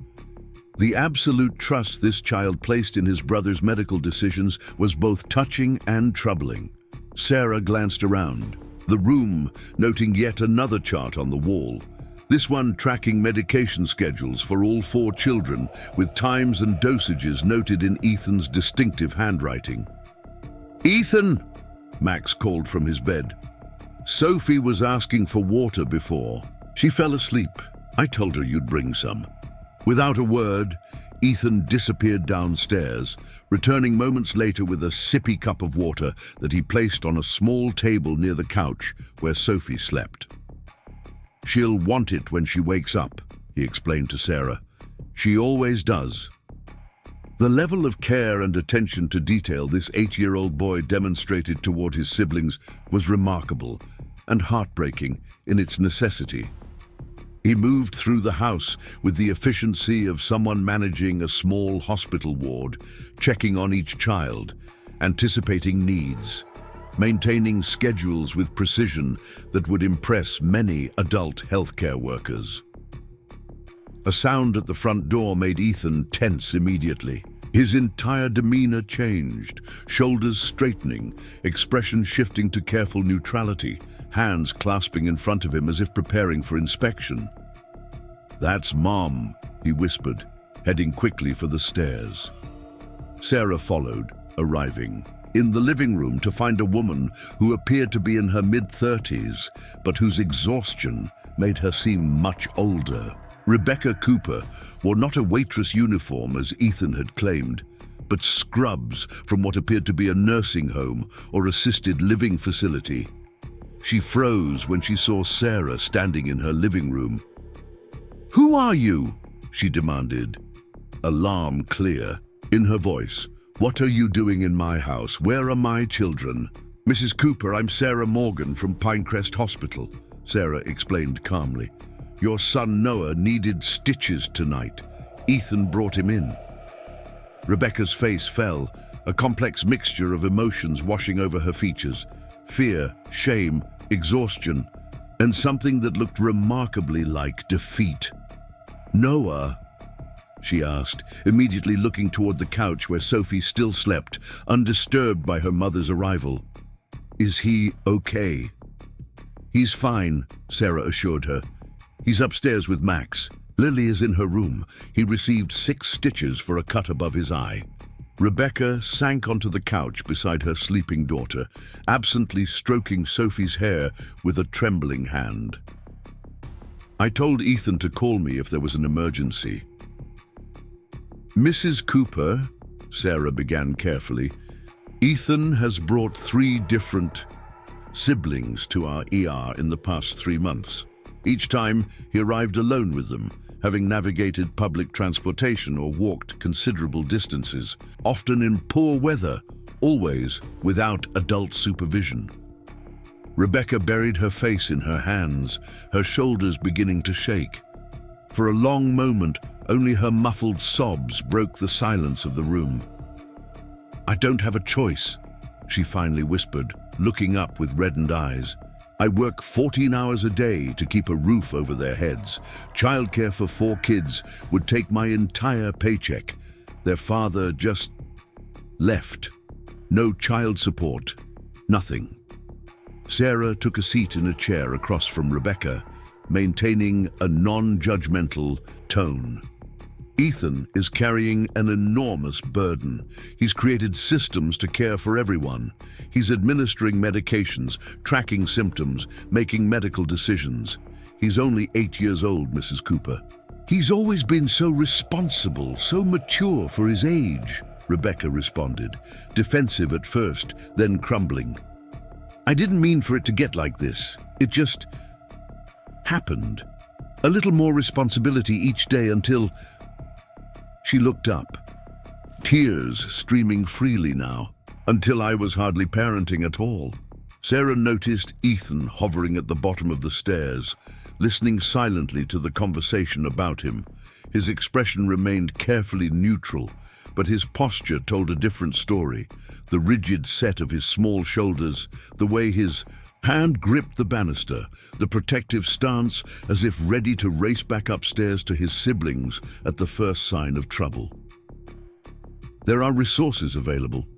The absolute trust this child placed in his brother's medical decisions was both touching and troubling. Sarah glanced around the room, noting yet another chart on the wall. This one tracking medication schedules for all 4 children, with times and dosages noted in Ethan's distinctive handwriting. "Ethan!" Max called from his bed. "Sophie was asking for water before. She fell asleep. I told her you'd bring some." Without a word, Ethan disappeared downstairs, returning moments later with a sippy cup of water that he placed on a small table near the couch where Sophie slept. "She'll want it when she wakes up," he explained to Sarah. "She always does." The level of care and attention to detail this 8-year-old boy demonstrated toward his siblings was remarkable and heartbreaking in its necessity. He moved through the house with the efficiency of someone managing a small hospital ward, checking on each child, anticipating needs, maintaining schedules with precision that would impress many adult healthcare workers. A sound at the front door made Ethan tense immediately. His entire demeanor changed, shoulders straightening, expression shifting to careful neutrality, hands clasping in front of him as if preparing for inspection. "That's Mom," he whispered, heading quickly for the stairs. Sarah followed, arriving in the living room to find a woman who appeared to be in her mid-30s, but whose exhaustion made her seem much older. Rebecca Cooper wore not a waitress uniform as Ethan had claimed, but scrubs from what appeared to be a nursing home or assisted living facility. She froze when she saw Sarah standing in her living room. "Who are you?" she demanded, alarm clear in her voice. "What are you doing in my house? Where are my children?" "Mrs. Cooper, I'm Sarah Morgan from Pinecrest Hospital," Sarah explained calmly. "Your son Noah needed stitches tonight. Ethan brought him in." Rebecca's face fell, a complex mixture of emotions washing over her features. Fear, shame, exhaustion, and something that looked remarkably like defeat. "Noah?" she asked, immediately looking toward the couch where Sophie still slept, undisturbed by her mother's arrival. "Is he okay?" "He's fine," Sarah assured her. "He's upstairs with Max. Lily is in her room. He received 6 stitches for a cut above his eye." Rebecca sank onto the couch beside her sleeping daughter, absently stroking Sophie's hair with a trembling hand. "I told Ethan to call me if there was an emergency." "Mrs. Cooper," Sarah began carefully, "Ethan has brought 3 different siblings to our ER in the past 3 months. Each time he arrived alone with them, having navigated public transportation or walked considerable distances, often in poor weather, always without adult supervision." Rebecca buried her face in her hands, her shoulders beginning to shake. For a long moment, only her muffled sobs broke the silence of the room. "I don't have a choice," she finally whispered, looking up with reddened eyes. "I work 14 hours a day to keep a roof over their heads. Childcare for 4 kids would take my entire paycheck. Their father just left. No child support. Nothing." Sarah took a seat in a chair across from Rebecca, maintaining a non-judgmental tone. "Ethan is carrying an enormous burden. He's created systems to care for everyone. He's administering medications, tracking symptoms, making medical decisions. He's only 8 years old, Mrs. Cooper." "He's always been so responsible, so mature for his age," Rebecca responded, defensive at first, then crumbling. "I didn't mean for it to get like this. It just happened. A little more responsibility each day until..." She looked up, tears streaming freely now. "Until I was hardly parenting at all." Sarah noticed Ethan hovering at the bottom of the stairs, listening silently to the conversation about him. His expression remained carefully neutral, but his posture told a different story. The rigid set of his small shoulders, the way his hand gripped the banister, the protective stance as if ready to race back upstairs to his siblings at the first sign of trouble. "There are resources available,"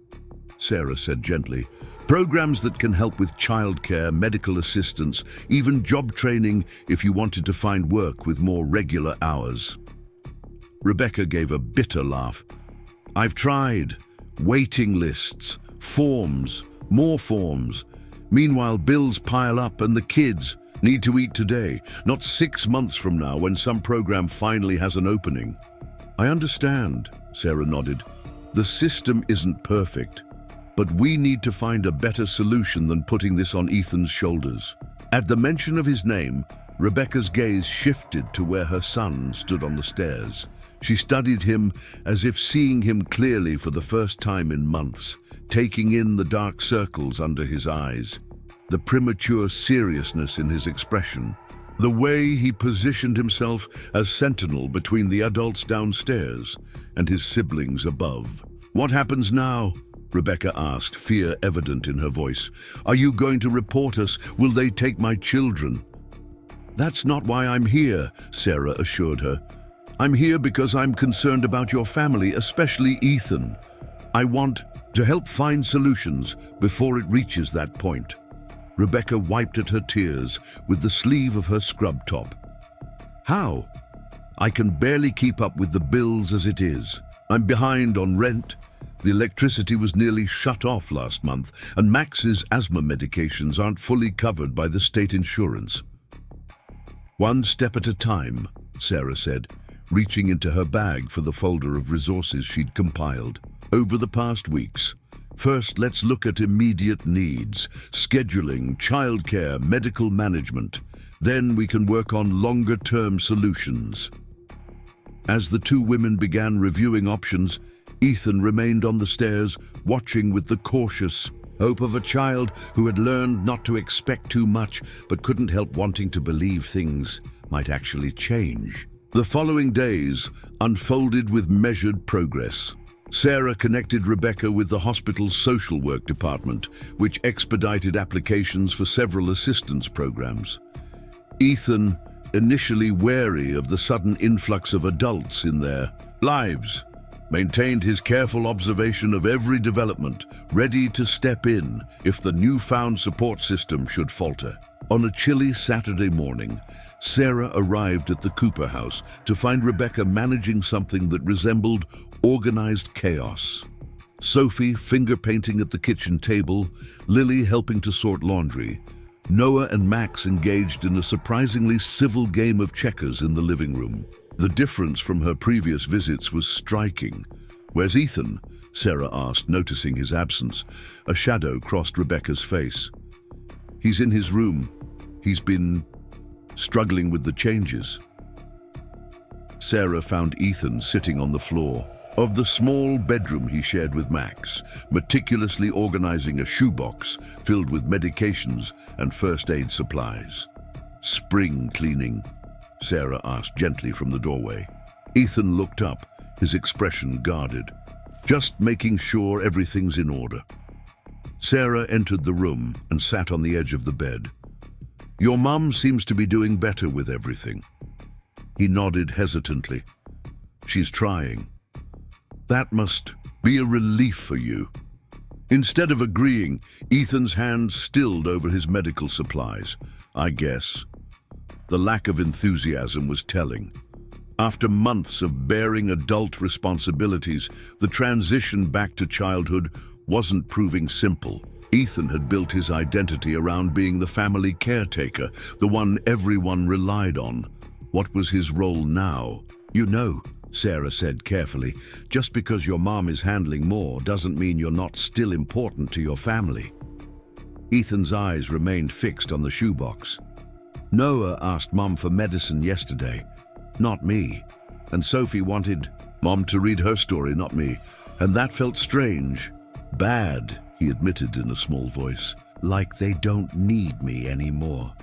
Sarah said gently. "Programs that can help with childcare, medical assistance, even job training if you wanted to find work with more regular hours." Rebecca gave a bitter laugh. "I've tried. Waiting lists, forms, more forms. Meanwhile, bills pile up and the kids need to eat today, not 6 months from now when some program finally has an opening." I understand, Sarah nodded. The system isn't perfect, but we need to find a better solution than putting this on Ethan's shoulders. At the mention of his name, Rebecca's gaze shifted to where her son stood on the stairs. She studied him as if seeing him clearly for the first time in months, taking in the dark circles under his eyes, the premature seriousness in his expression, the way he positioned himself as sentinel between the adults downstairs and his siblings above. "What happens now?" Rebecca asked, fear evident in her voice. "Are you going to report us? Will they take my children?" "That's not why I'm here," Sarah assured her. "I'm here because I'm concerned about your family, especially Ethan. I want to help find solutions before it reaches that point." Rebecca wiped at her tears with the sleeve of her scrub top. "How? I can barely keep up with the bills as it is. I'm behind on rent. The electricity was nearly shut off last month, and Max's asthma medications aren't fully covered by the state insurance." "One step at a time," Sarah said, reaching into her bag for the folder of resources she'd compiled over the past weeks. "First, let's look at immediate needs: scheduling, childcare, medical management. Then we can work on longer-term solutions." As the two women began reviewing options, Ethan remained on the stairs, watching with the cautious hope of a child who had learned not to expect too much but couldn't help wanting to believe things might actually change. The following days unfolded with measured progress. Sarah connected Rebecca with the hospital's social work department, which expedited applications for several assistance programs. Ethan, initially wary of the sudden influx of adults in their lives, maintained his careful observation of every development, ready to step in if the newfound support system should falter. On a chilly Saturday morning, Sarah arrived at the Cooper house to find Rebecca managing something that resembled organized chaos. Sophie finger-painting at the kitchen table, Lily helping to sort laundry, Noah and Max engaged in a surprisingly civil game of checkers in the living room. The difference from her previous visits was striking. "Where's Ethan?" Sarah asked, noticing his absence. A shadow crossed Rebecca's face. "He's in his room. He's been struggling with the changes." Sarah found Ethan sitting on the floor of the small bedroom he shared with Max, meticulously organizing a shoebox filled with medications and first aid supplies. "Spring cleaning?" Sarah asked gently from the doorway. Ethan looked up, his expression guarded. "Just making sure everything's in order." Sarah entered the room and sat on the edge of the bed. "Your mum seems to be doing better with everything." He nodded hesitantly. "She's trying." "That must be a relief for you." Instead of agreeing, Ethan's hand stilled over his medical supplies. "I guess." The lack of enthusiasm was telling. After months of bearing adult responsibilities, the transition back to childhood wasn't proving simple. Ethan had built his identity around being the family caretaker, the one everyone relied on. What was his role now? "You know," Sarah said carefully, "just because your mom is handling more doesn't mean you're not still important to your family." Ethan's eyes remained fixed on the shoebox. "Noah asked Mom for medicine yesterday, not me. And Sophie wanted Mom to read her story, not me. And that felt strange. Bad," he admitted in a small voice. "Like they don't need me anymore."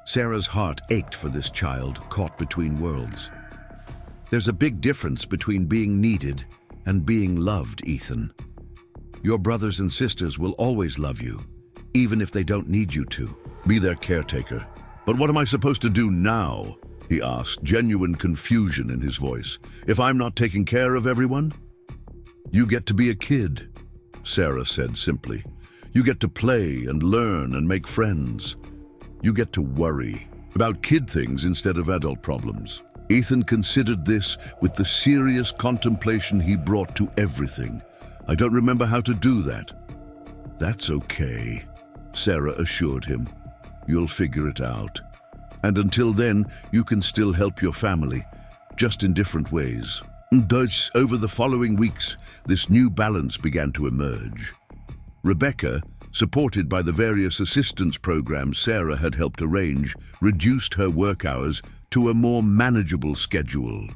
Sarah's heart ached for this child caught between worlds. "There's a big difference between being needed and being loved, Ethan. Your brothers and sisters will always love you, even if they don't need you to. Be their caretaker." "But what am I supposed to do now?" he asked, genuine confusion in his voice. "If I'm not taking care of everyone?" "You get to be a kid," Sarah said simply. "You get to play and learn and make friends. You get to worry about kid things instead of adult problems." Ethan considered this with the serious contemplation he brought to everything. "I don't remember how to do that." "That's okay," Sarah assured him. "You'll figure it out. And until then, you can still help your family. just in different ways. Thus, over the following weeks, this new balance began to emerge. Rebecca, supported by the various assistance programs Sarah had helped arrange, reduced her work hours to a more manageable schedule.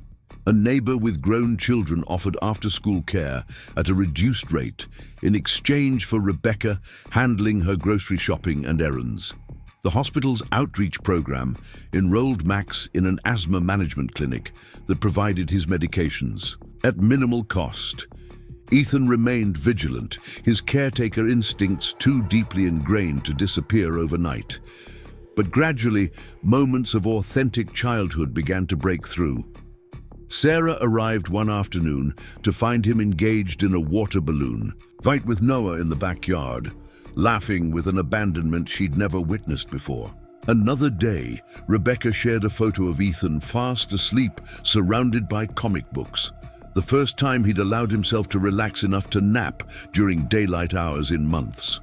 A neighbor with grown children offered after-school care at a reduced rate in exchange for Rebecca handling her grocery shopping and errands. The hospital's outreach program enrolled Max in an asthma management clinic that provided his medications at minimal cost. Ethan remained vigilant, his caretaker instincts too deeply ingrained to disappear overnight. But gradually, moments of authentic childhood began to break through. Sarah arrived one afternoon to find him engaged in a water balloon fight with Noah in the backyard, laughing with an abandonment she'd never witnessed before. Another day, Rebecca shared a photo of Ethan fast asleep, surrounded by comic books. The first time he'd allowed himself to relax enough to nap during daylight hours in months.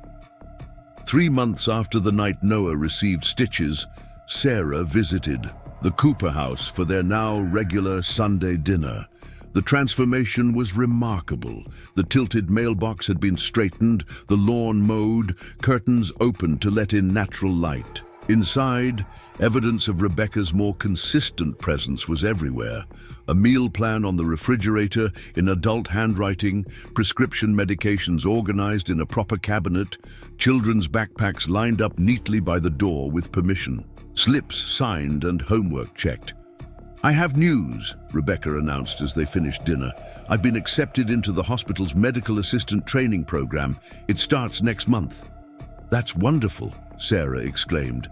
3 months after the night Noah received stitches, Sarah visited the Cooper house for their now regular Sunday dinner. The transformation was remarkable. The tilted mailbox had been straightened, the lawn mowed, curtains opened to let in natural light. Inside, evidence of Rebecca's more consistent presence was everywhere. A meal plan on the refrigerator in adult handwriting, prescription medications organized in a proper cabinet, children's backpacks lined up neatly by the door with permission, slips signed and homework checked. "I have news," Rebecca announced as they finished dinner. "I've been accepted into the hospital's medical assistant training program. It starts next month." "That's wonderful," Sarah exclaimed.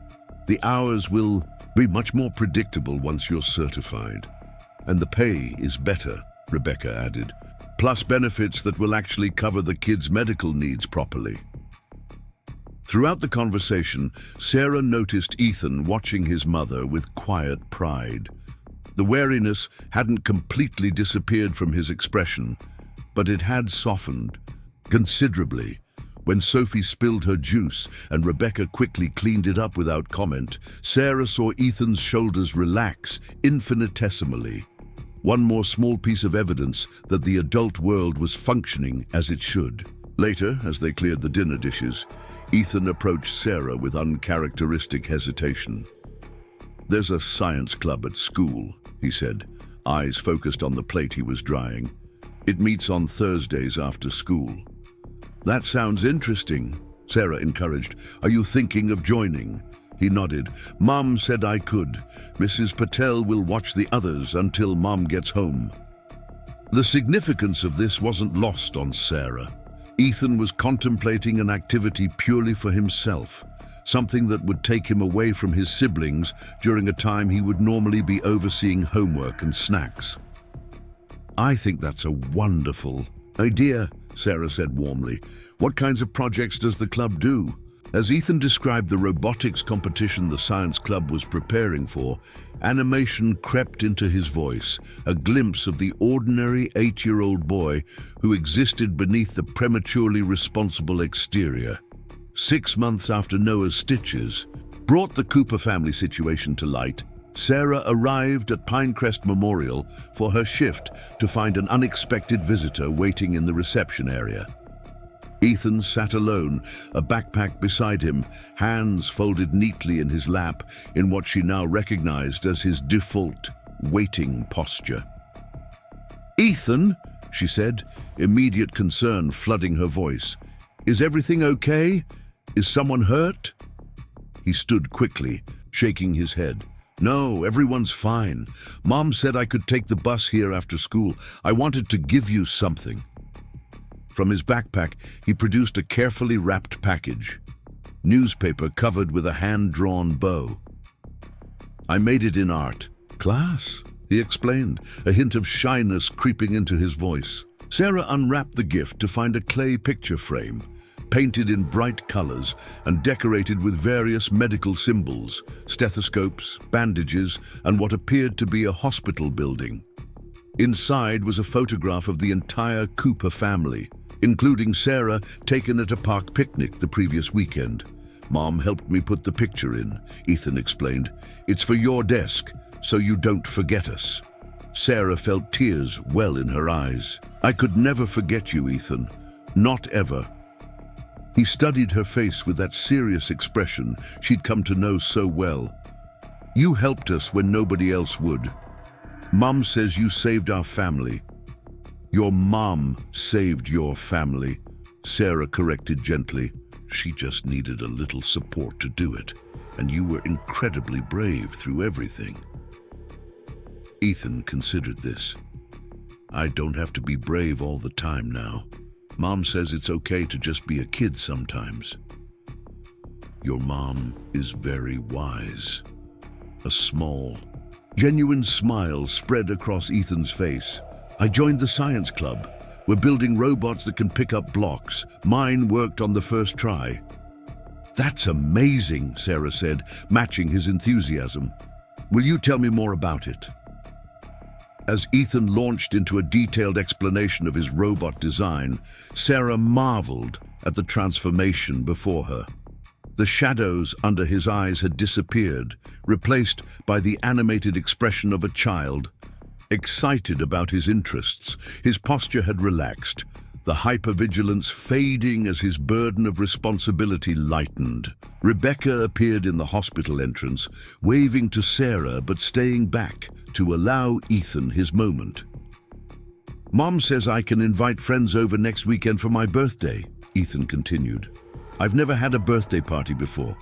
"The hours will be much more predictable once you're certified. And the pay is better," Rebecca added, "plus benefits that will actually cover the kids' medical needs properly." Throughout the conversation, Sarah noticed Ethan watching his mother with quiet pride. The wariness hadn't completely disappeared from his expression, but it had softened considerably. When Sophie spilled her juice and Rebecca quickly cleaned it up without comment, Sarah saw Ethan's shoulders relax infinitesimally. One more small piece of evidence that the adult world was functioning as it should. Later, as they cleared the dinner dishes, Ethan approached Sarah with uncharacteristic hesitation. "There's a science club at school," he said, eyes focused on the plate he was drying. "It meets on Thursdays after school." "That sounds interesting," Sarah encouraged. "Are you thinking of joining?" He nodded. "Mom said I could. Mrs. Patel will watch the others until Mom gets home." The significance of this wasn't lost on Sarah. Ethan was contemplating an activity purely for himself, something that would take him away from his siblings during a time he would normally be overseeing homework and snacks. "I think that's a wonderful idea," Sarah said warmly. "What kinds of projects does the club do?" As Ethan described the robotics competition the science club was preparing for, animation crept into his voice, a glimpse of the ordinary 8-year-old boy who existed beneath the prematurely responsible exterior. 6 months after Noah's stitches brought the Cooper family situation to light, Sarah arrived at Pinecrest Memorial for her shift to find an unexpected visitor waiting in the reception area. Ethan sat alone, a backpack beside him, hands folded neatly in his lap in what she now recognized as his default waiting posture. "Ethan," she said, immediate concern flooding her voice. "Is everything okay? Is someone hurt?" He stood quickly, shaking his head. "No, everyone's fine. Mom said I could take the bus here after school. I wanted to give you something." From his backpack, he produced a carefully wrapped package. Newspaper covered with a hand-drawn bow. "I made it in art." "Class," he explained, a hint of shyness creeping into his voice. Sarah unwrapped the gift to find a clay picture frame, painted in bright colors and decorated with various medical symbols, stethoscopes, bandages, and what appeared to be a hospital building. Inside was a photograph of the entire Cooper family, including Sarah taken at a park picnic the previous weekend. "Mom helped me put the picture in," Ethan explained. "It's for your desk, so you don't forget us." Sarah felt tears well in her eyes. "I could never forget you, Ethan. Not ever." He studied her face with that serious expression she'd come to know so well. "You helped us when nobody else would. Mom says you saved our family." "Your mom saved your family," Sarah corrected gently. "She just needed a little support to do it, and you were incredibly brave through everything." Ethan considered this. "I don't have to be brave all the time now. Mom says it's okay to just be a kid sometimes." "Your mom is very wise." A small, genuine smile spread across Ethan's face. "I joined the science club. We're building robots that can pick up blocks. Mine worked on the first try." "That's amazing," Sarah said, matching his enthusiasm. "Will you tell me more about it?" As Ethan launched into a detailed explanation of his robot design, Sarah marveled at the transformation before her. The shadows under his eyes had disappeared, replaced by the animated expression of a child. Excited about his interests, his posture had relaxed, the hypervigilance fading as his burden of responsibility lightened. Rebecca appeared in the hospital entrance, waving to Sarah but staying back to allow Ethan his moment. "Mom says I can invite friends over next weekend for my birthday," Ethan continued. "I've never had a birthday party before.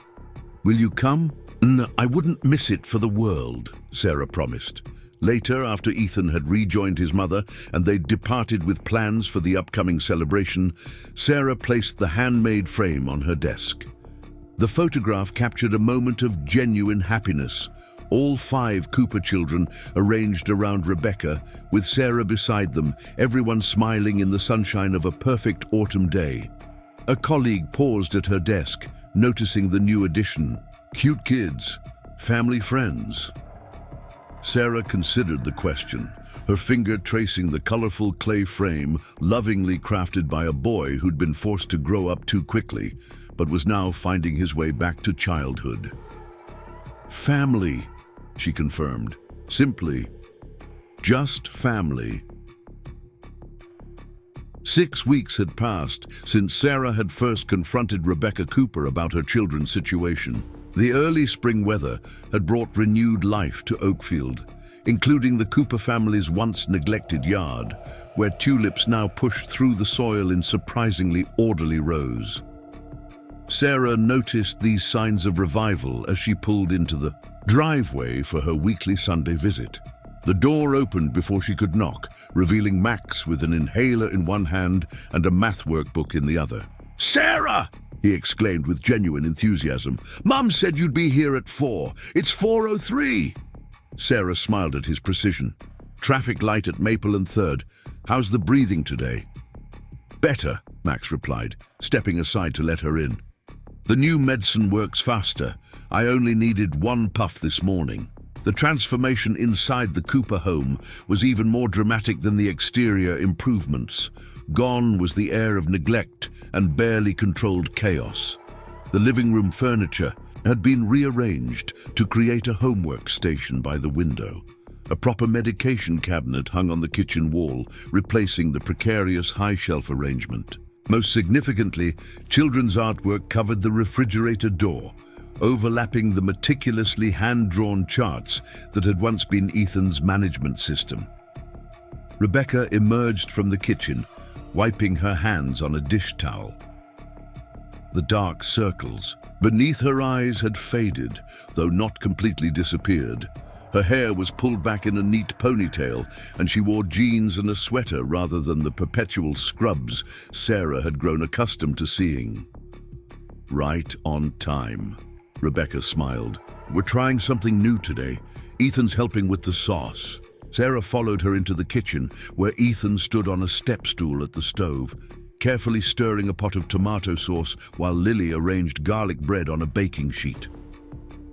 Will you come?" "No, I wouldn't miss it for the world," Sarah promised. Later, after Ethan had rejoined his mother and they'd departed with plans for the upcoming celebration, Sarah placed the handmade frame on her desk. The photograph captured a moment of genuine happiness. All 5 Cooper children arranged around Rebecca, with Sarah beside them, everyone smiling in the sunshine of a perfect autumn day. A colleague paused at her desk, noticing the new addition. Cute kids, family friends. Sarah considered the question, her finger tracing the colorful clay frame lovingly crafted by a boy who'd been forced to grow up too quickly, but was now finding his way back to childhood. "Family," she confirmed. "Simply, just family." 6 weeks had passed since Sarah had first confronted Rebecca Cooper about her children's situation. The early spring weather had brought renewed life to Oakfield, including the Cooper family's once neglected yard, where tulips now pushed through the soil in surprisingly orderly rows. Sarah noticed these signs of revival as she pulled into the driveway for her weekly Sunday visit. The door opened before she could knock, revealing Max with an inhaler in one hand and a math workbook in the other. "Sarah!" he exclaimed with genuine enthusiasm. "Mom said you'd be here at 4. It's 4:03. Sarah smiled at his precision. "Traffic light at Maple and 3rd. How's the breathing today?" "Better," Max replied, stepping aside to let her in. "The new medicine works faster. I only needed 1 puff this morning." The transformation inside the Cooper home was even more dramatic than the exterior improvements. Gone was the air of neglect and barely controlled chaos. The living room furniture had been rearranged to create a homework station by the window. A proper medication cabinet hung on the kitchen wall, replacing the precarious high-shelf arrangement. Most significantly, children's artwork covered the refrigerator door, overlapping the meticulously hand-drawn charts that had once been Ethan's management system. Rebecca emerged from the kitchen, wiping her hands on a dish towel. The dark circles beneath her eyes had faded, though not completely disappeared. Her hair was pulled back in a neat ponytail, and she wore jeans and a sweater rather than the perpetual scrubs Sarah had grown accustomed to seeing. "Right on time," Rebecca smiled. "We're trying something new today. Ethan's helping with the sauce." Sarah followed her into the kitchen, where Ethan stood on a step stool at the stove, carefully stirring a pot of tomato sauce while Lily arranged garlic bread on a baking sheet.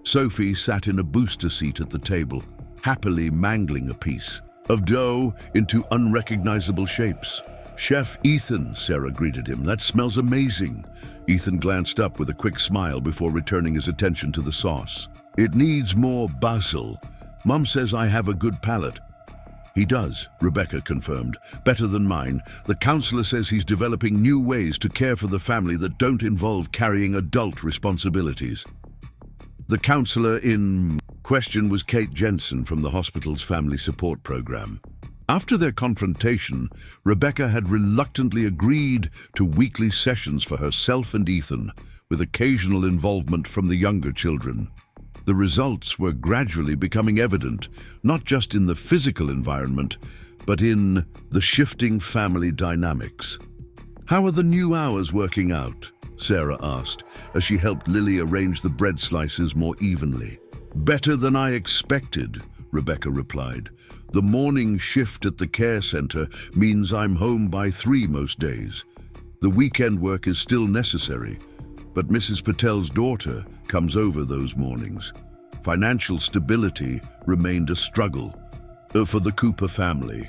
Sophie sat in a booster seat at the table, happily mangling a piece of dough into unrecognizable shapes. "Chef Ethan," Sarah greeted him. "That smells amazing." Ethan glanced up with a quick smile before returning his attention to the sauce. "It needs more basil. Mom says I have a good palate." He does, Rebecca confirmed. Better than mine. The counselor says he's developing new ways to care for the family that don't involve carrying adult responsibilities. The counselor in question was Kate Jensen from the hospital's family support program. After their confrontation, Rebecca had reluctantly agreed to weekly sessions for herself and Ethan, with occasional involvement from the younger children. The results were gradually becoming evident, not just in the physical environment, but in the shifting family dynamics. "How are the new hours working out?" Sarah asked, as she helped Lily arrange the bread slices more evenly. "Better than I expected," Rebecca replied. "The morning shift at the care center means I'm home by 3 most days. The weekend work is still necessary, but Mrs. Patel's daughter comes over those mornings. Financial stability remained a struggle for the Cooper family.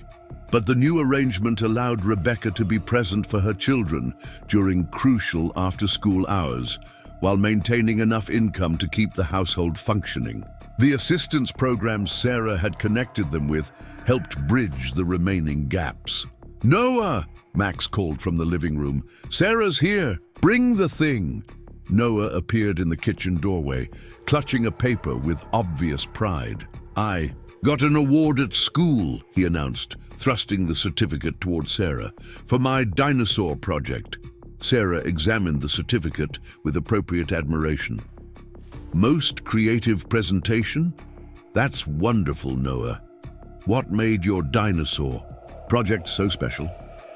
But the new arrangement allowed Rebecca to be present for her children during crucial after-school hours, while maintaining enough income to keep the household functioning. The assistance programs Sarah had connected them with helped bridge the remaining gaps. "Noah!" Max called from the living room. "Sarah's here! Bring the thing!" Noah appeared in the kitchen doorway, clutching a paper with obvious pride. "I got an award at school," he announced, thrusting the certificate toward Sarah, "for my dinosaur project." Sarah examined the certificate with appropriate admiration. "Most creative presentation? That's wonderful, Noah. What made your dinosaur project so special?"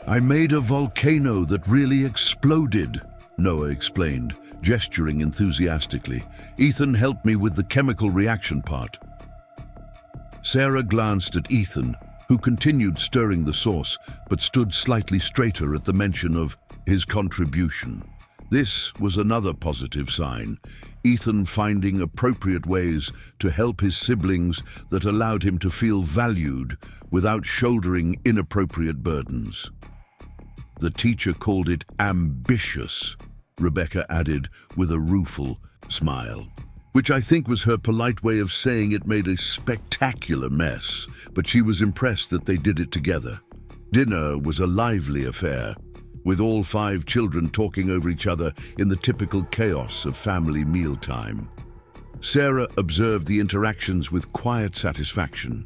"I made a volcano that really exploded," Noah explained, gesturing enthusiastically. "Ethan helped me with the chemical reaction part." Sarah glanced at Ethan, who continued stirring the sauce, but stood slightly straighter at the mention of his contribution. This was another positive sign, Ethan finding appropriate ways to help his siblings that allowed him to feel valued without shouldering inappropriate burdens. "The teacher called it ambitious," Rebecca added with a rueful smile, which I think was her polite way of saying it made a spectacular mess, but she was impressed that they did it together. Dinner was a lively affair, with all 5 children talking over each other in the typical chaos of family mealtime. Sarah observed the interactions with quiet satisfaction.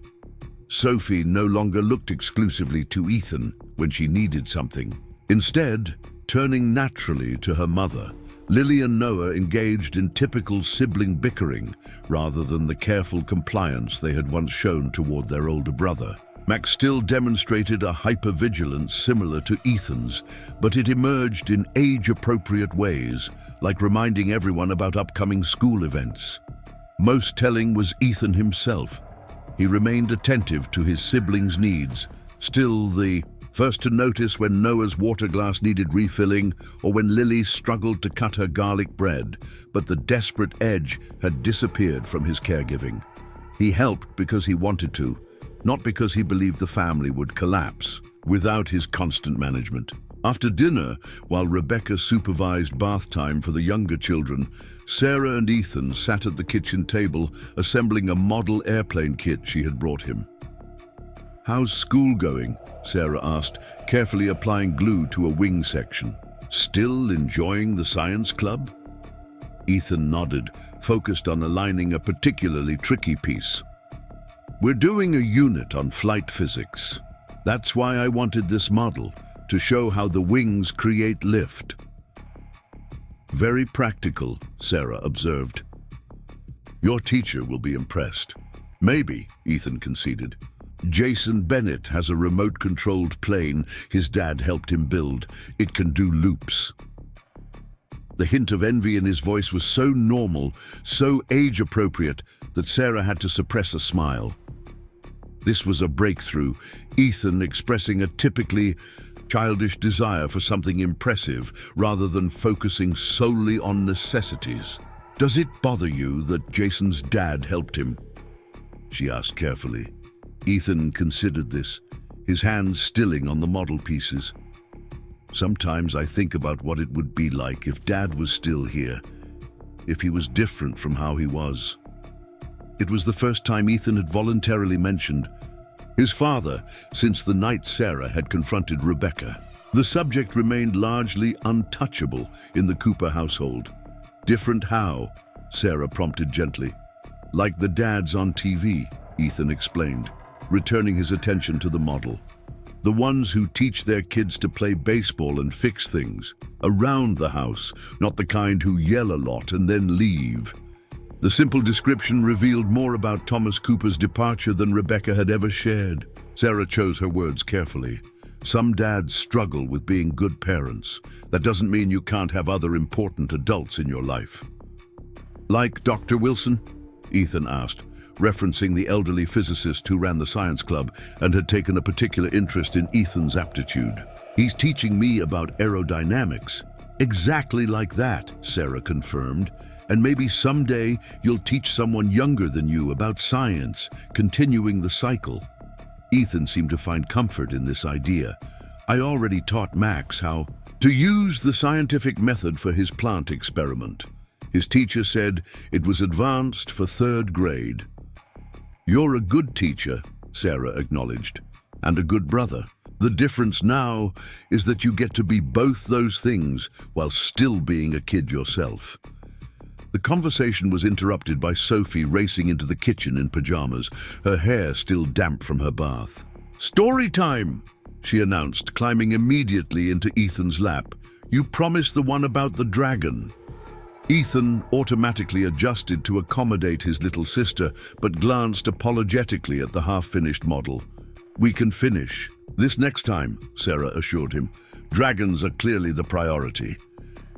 Sophie no longer looked exclusively to Ethan when she needed something. Instead, turning naturally to her mother, Lily and Noah engaged in typical sibling bickering rather than the careful compliance they had once shown toward their older brother. Max still demonstrated a hypervigilance similar to Ethan's, but it emerged in age-appropriate ways, like reminding everyone about upcoming school events. Most telling was Ethan himself. He remained attentive to his siblings' needs, still the first to notice when Noah's water glass needed refilling or when Lily struggled to cut her garlic bread, but the desperate edge had disappeared from his caregiving. He helped because he wanted to, not because he believed the family would collapse without his constant management. After dinner, while Rebecca supervised bath time for the younger children, Sarah and Ethan sat at the kitchen table assembling a model airplane kit she had brought him. "How's school going?" Sarah asked, carefully applying glue to a wing section. "Still enjoying the science club?" Ethan nodded, focused on aligning a particularly tricky piece. "We're doing a unit on flight physics. That's why I wanted this model, to show how the wings create lift." "Very practical," Sarah observed. "Your teacher will be impressed." "Maybe," Ethan conceded. "Jason Bennett has a remote-controlled plane his dad helped him build. It can do loops." The hint of envy in his voice was so normal, so age-appropriate, that Sarah had to suppress a smile. This was a breakthrough, Ethan expressing a typically childish desire for something impressive rather than focusing solely on necessities. "Does it bother you that Jason's dad helped him?" she asked carefully. Ethan considered this, his hands stilling on the model pieces. "Sometimes I think about what it would be like if Dad was still here, if he was different from how he was." It was the first time Ethan had voluntarily mentioned, His father, since the night Sarah had confronted Rebecca. The subject remained largely untouchable in the Cooper household. Different how? Sarah prompted gently. Like the dads on TV, Ethan explained, returning his attention to the model. The ones who teach their kids to play baseball and fix things around the house, not the kind who yell a lot and then leave. The simple description revealed more about Thomas Cooper's departure than Rebecca had ever shared. Sarah chose her words carefully. Some dads struggle with being good parents. That doesn't mean you can't have other important adults in your life. Like Dr. Wilson? Ethan asked, referencing the elderly physicist who ran the science club and had taken a particular interest in Ethan's aptitude. He's teaching me about aerodynamics. Exactly like that, Sarah confirmed. And maybe someday you'll teach someone younger than you about science, continuing the cycle. Ethan seemed to find comfort in this idea. I already taught Max how to use the scientific method for his plant experiment. His teacher said it was advanced for 3rd grade. You're a good teacher, Sarah acknowledged, and a good brother. The difference now is that you get to be both those things while still being a kid yourself. The conversation was interrupted by Sophie racing into the kitchen in pajamas, her hair still damp from her bath. "Story time," she announced, climbing immediately into Ethan's lap. "You promised the one about the dragon." Ethan automatically adjusted to accommodate his little sister, but glanced apologetically at the half-finished model. "We can finish this next time," Sarah assured him. "Dragons are clearly the priority."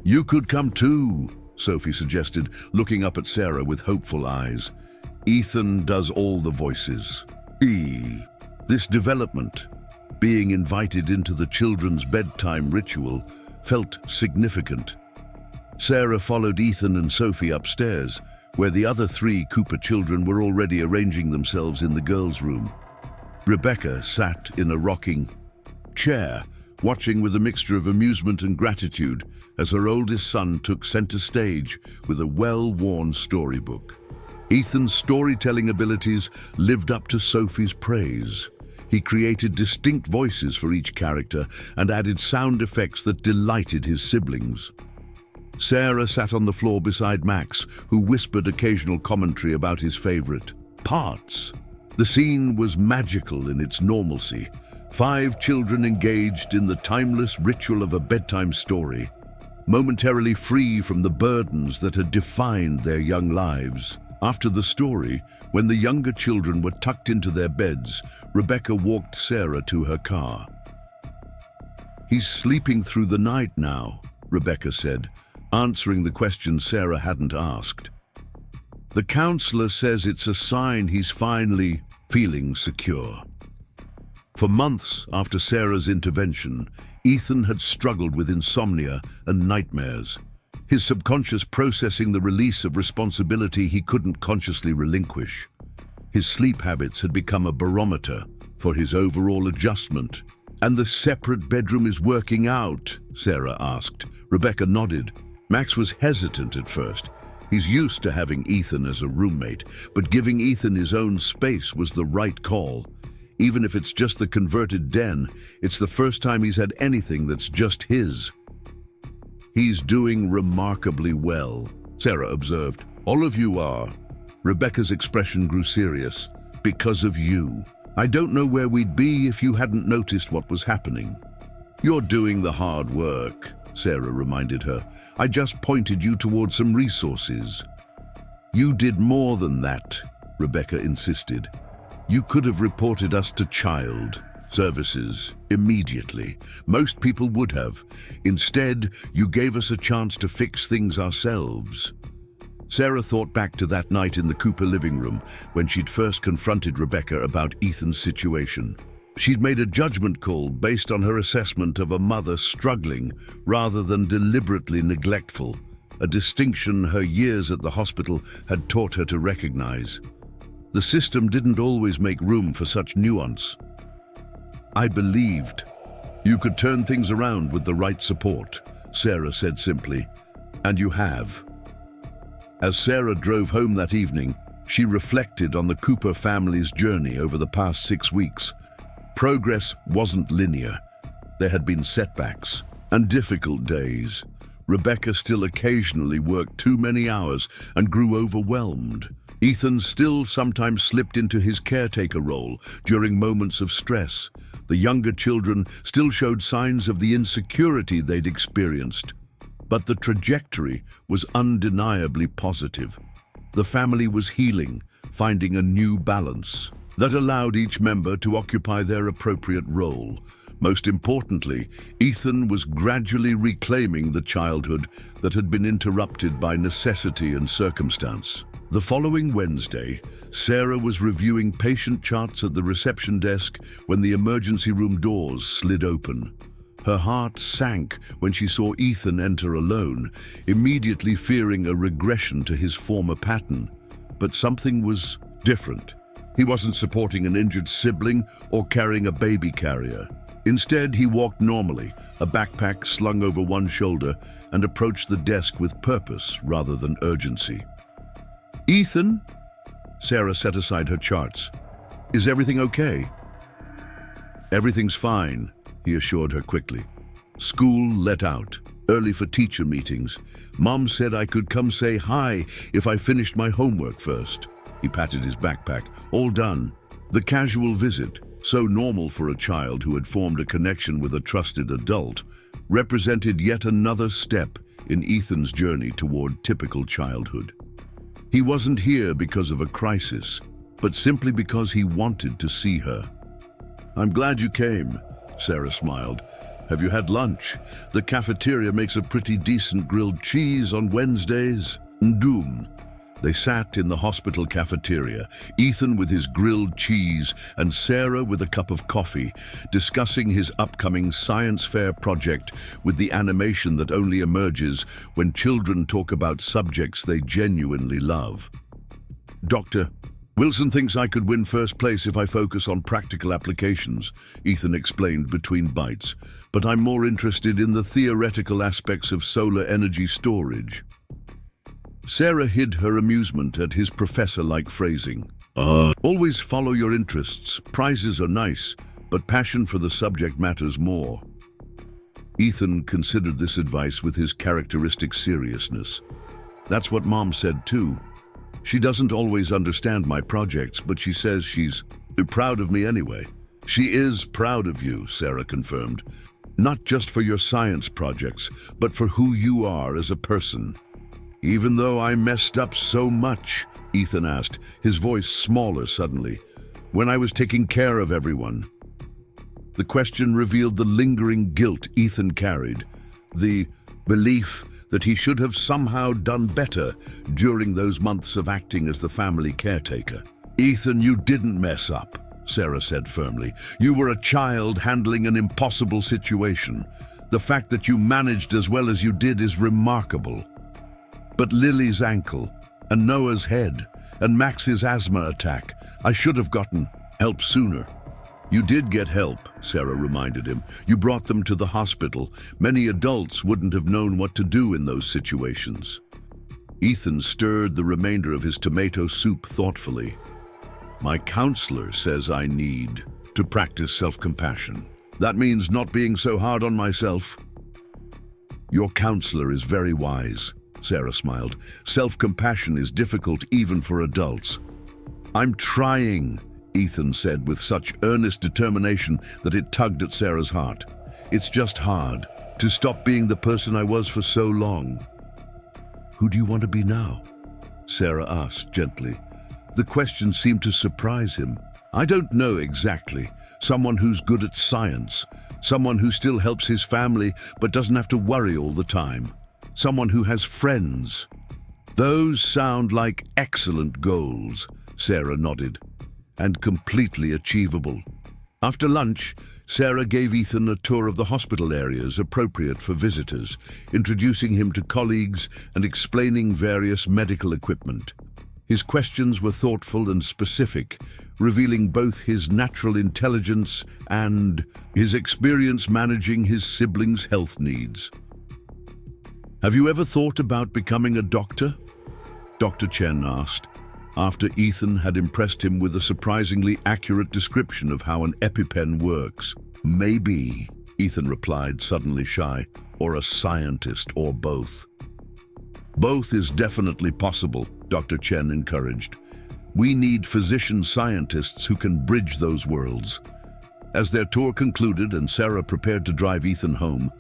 "You could come too," Sophie suggested, looking up at Sarah with hopeful eyes. "Ethan does all the voices." This development, being invited into the children's bedtime ritual, felt significant. Sarah followed Ethan and Sophie upstairs, where the other 3 Cooper children were already arranging themselves in the girls' room. Rebecca sat in a rocking chair, watching with a mixture of amusement and gratitude as her oldest son took center stage with a well-worn storybook. Ethan's storytelling abilities lived up to Sophie's praise. He created distinct voices for each character and added sound effects that delighted his siblings. Sarah sat on the floor beside Max, who whispered occasional commentary about his favorite parts. The scene was magical in its normalcy. 5 children engaged in the timeless ritual of a bedtime story, momentarily free from the burdens that had defined their young lives. After the story, when the younger children were tucked into their beds, Rebecca walked Sarah to her car. "He's sleeping through the night now," Rebecca said, answering the question Sarah hadn't asked. "The counselor says it's a sign he's finally feeling secure." For months after Sarah's intervention, Ethan had struggled with insomnia and nightmares, his subconscious processing the release of responsibility he couldn't consciously relinquish. His sleep habits had become a barometer for his overall adjustment. "And the separate bedroom is working out?" Sarah asked. Rebecca nodded. Max was hesitant at first. He's used to having Ethan as a roommate, but giving Ethan his own space was the right call. Even if it's just the converted den, it's the first time he's had anything that's just his. "He's doing remarkably well," Sarah observed. "All of you are." Rebecca's expression grew serious. "Because of you. I don't know where we'd be if you hadn't noticed what was happening." "You're doing the hard work," Sarah reminded her. "I just pointed you towards some resources." "You did more than that," Rebecca insisted. "You could have reported us to child services immediately. Most people would have. Instead, you gave us a chance to fix things ourselves." Sarah thought back to that night in the Cooper living room when she'd first confronted Rebecca about Ethan's situation. She'd made a judgment call based on her assessment of a mother struggling rather than deliberately neglectful, a distinction her years at the hospital had taught her to recognize. The system didn't always make room for such nuance. "I believed you could turn things around with the right support," Sarah said simply, "and you have." As Sarah drove home that evening, She reflected on the Cooper family's journey over the past 6 weeks. Progress wasn't linear. There had been setbacks and difficult days. Rebecca still occasionally worked too many hours and grew overwhelmed. Ethan still sometimes slipped into his caretaker role during moments of stress. The younger children still showed signs of the insecurity they'd experienced. But the trajectory was undeniably positive. The family was healing, finding a new balance that allowed each member to occupy their appropriate role. Most importantly, Ethan was gradually reclaiming the childhood that had been interrupted by necessity and circumstance. The following Wednesday, Sarah was reviewing patient charts at the reception desk when the emergency room doors slid open. Her heart sank when she saw Ethan enter alone, immediately fearing a regression to his former pattern. But something was different. He wasn't supporting an injured sibling or carrying a baby carrier. Instead, he walked normally, a backpack slung over one shoulder, and approached the desk with purpose rather than urgency. "Ethan?" Sarah set aside her charts. "Is everything okay?" "Everything's fine," he assured her quickly. "School let out, early for teacher meetings. Mom said I could come say hi if I finished my homework first." He patted his backpack. "All done." The casual visit, so normal for a child who had formed a connection with a trusted adult, represented yet another step in Ethan's journey toward typical childhood. He wasn't here because of a crisis, but simply because he wanted to see her. "I'm glad you came," Sarah smiled. "Have you had lunch? The cafeteria makes a pretty decent grilled cheese on Wednesdays." "Ndoom." They sat in the hospital cafeteria, Ethan with his grilled cheese and Sarah with a cup of coffee, discussing his upcoming science fair project with the animation that only emerges when children talk about subjects they genuinely love. "Doctor, Wilson thinks I could win first place if I focus on practical applications," Ethan explained between bites, "but I'm more interested in the theoretical aspects of solar energy storage." Sarah hid her amusement at his professor-like phrasing. Always follow your interests. Prizes are nice, but passion for the subject matters more." Ethan considered this advice with his characteristic seriousness. "That's what Mom said too. She doesn't always understand my projects, but she says she's proud of me anyway." "She is proud of you," Sarah confirmed. "Not just for your science projects, but for who you are as a person." "Even though I messed up so much?" Ethan asked, his voice smaller suddenly. "When I was taking care of everyone?" The question revealed the lingering guilt Ethan carried, the belief that he should have somehow done better during those months of acting as the family caretaker. "Ethan, you didn't mess up," Sarah said firmly. "You were a child handling an impossible situation. The fact that you managed as well as you did is remarkable. But Lily's ankle, and Noah's head, and Max's asthma attack, I should have gotten help sooner." "You did get help," Sarah reminded him. "You brought them to the hospital. Many adults wouldn't have known what to do in those situations." Ethan stirred the remainder of his tomato soup thoughtfully. "My counselor says I need to practice self-compassion. That means not being so hard on myself." "Your counselor is very wise," Sarah smiled. "Self-compassion is difficult even for adults." "I'm trying," Ethan said with such earnest determination that it tugged at Sarah's heart. "It's just hard to stop being the person I was for so long." "Who do you want to be now?" Sarah asked gently. The question seemed to surprise him. "I don't know exactly. Someone who's good at science. Someone who still helps his family but doesn't have to worry all the time. Someone who has friends." "Those sound like excellent goals," Sarah nodded, "and completely achievable." After lunch, Sarah gave Ethan a tour of the hospital areas appropriate for visitors, introducing him to colleagues and explaining various medical equipment. His questions were thoughtful and specific, revealing both his natural intelligence and his experience managing his siblings' health needs. "Have you ever thought about becoming a doctor?" Dr. Chen asked. after Ethan had impressed him with a surprisingly accurate description of how an EpiPen works. "Maybe," Ethan replied, suddenly shy, "or a scientist, or both." "Both is definitely possible," Dr. Chen encouraged. "We need physician-scientists who can bridge those worlds." As their tour concluded and Sarah prepared to drive Ethan home,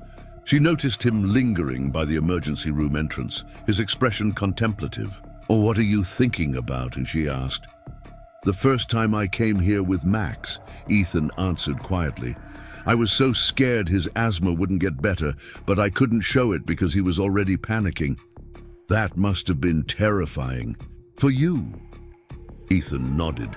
she noticed him lingering by the emergency room entrance, his expression contemplative. "Oh, what are you thinking about?" she asked. "The first time I came here with Max," Ethan answered quietly. "I was so scared his asthma wouldn't get better, but I couldn't show it because he was already panicking." "That must have been terrifying. For you?" Ethan nodded.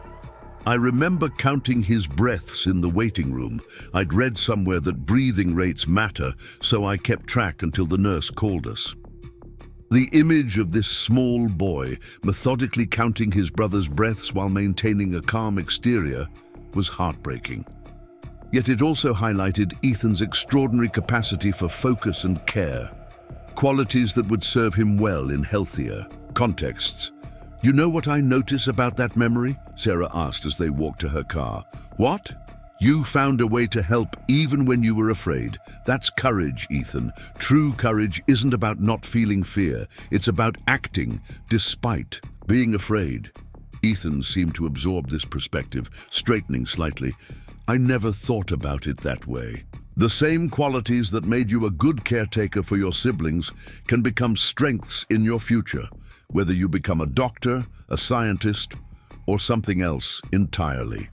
"I remember counting his breaths in the waiting room. I'd read somewhere that breathing rates matter, so I kept track until the nurse called us." The image of this small boy methodically counting his brother's breaths while maintaining a calm exterior was heartbreaking. Yet it also highlighted Ethan's extraordinary capacity for focus and care, qualities that would serve him well in healthier contexts. "You know what I notice about that memory?" Sarah asked as they walked to her car. "What?" "You found a way to help even when you were afraid. That's courage, Ethan. True courage isn't about not feeling fear. It's about acting despite being afraid." Ethan seemed to absorb this perspective, straightening slightly. "I never thought about it that way. The same qualities that made you a good caretaker for your siblings can become strengths in your future, whether you become a doctor, a scientist, or something else entirely.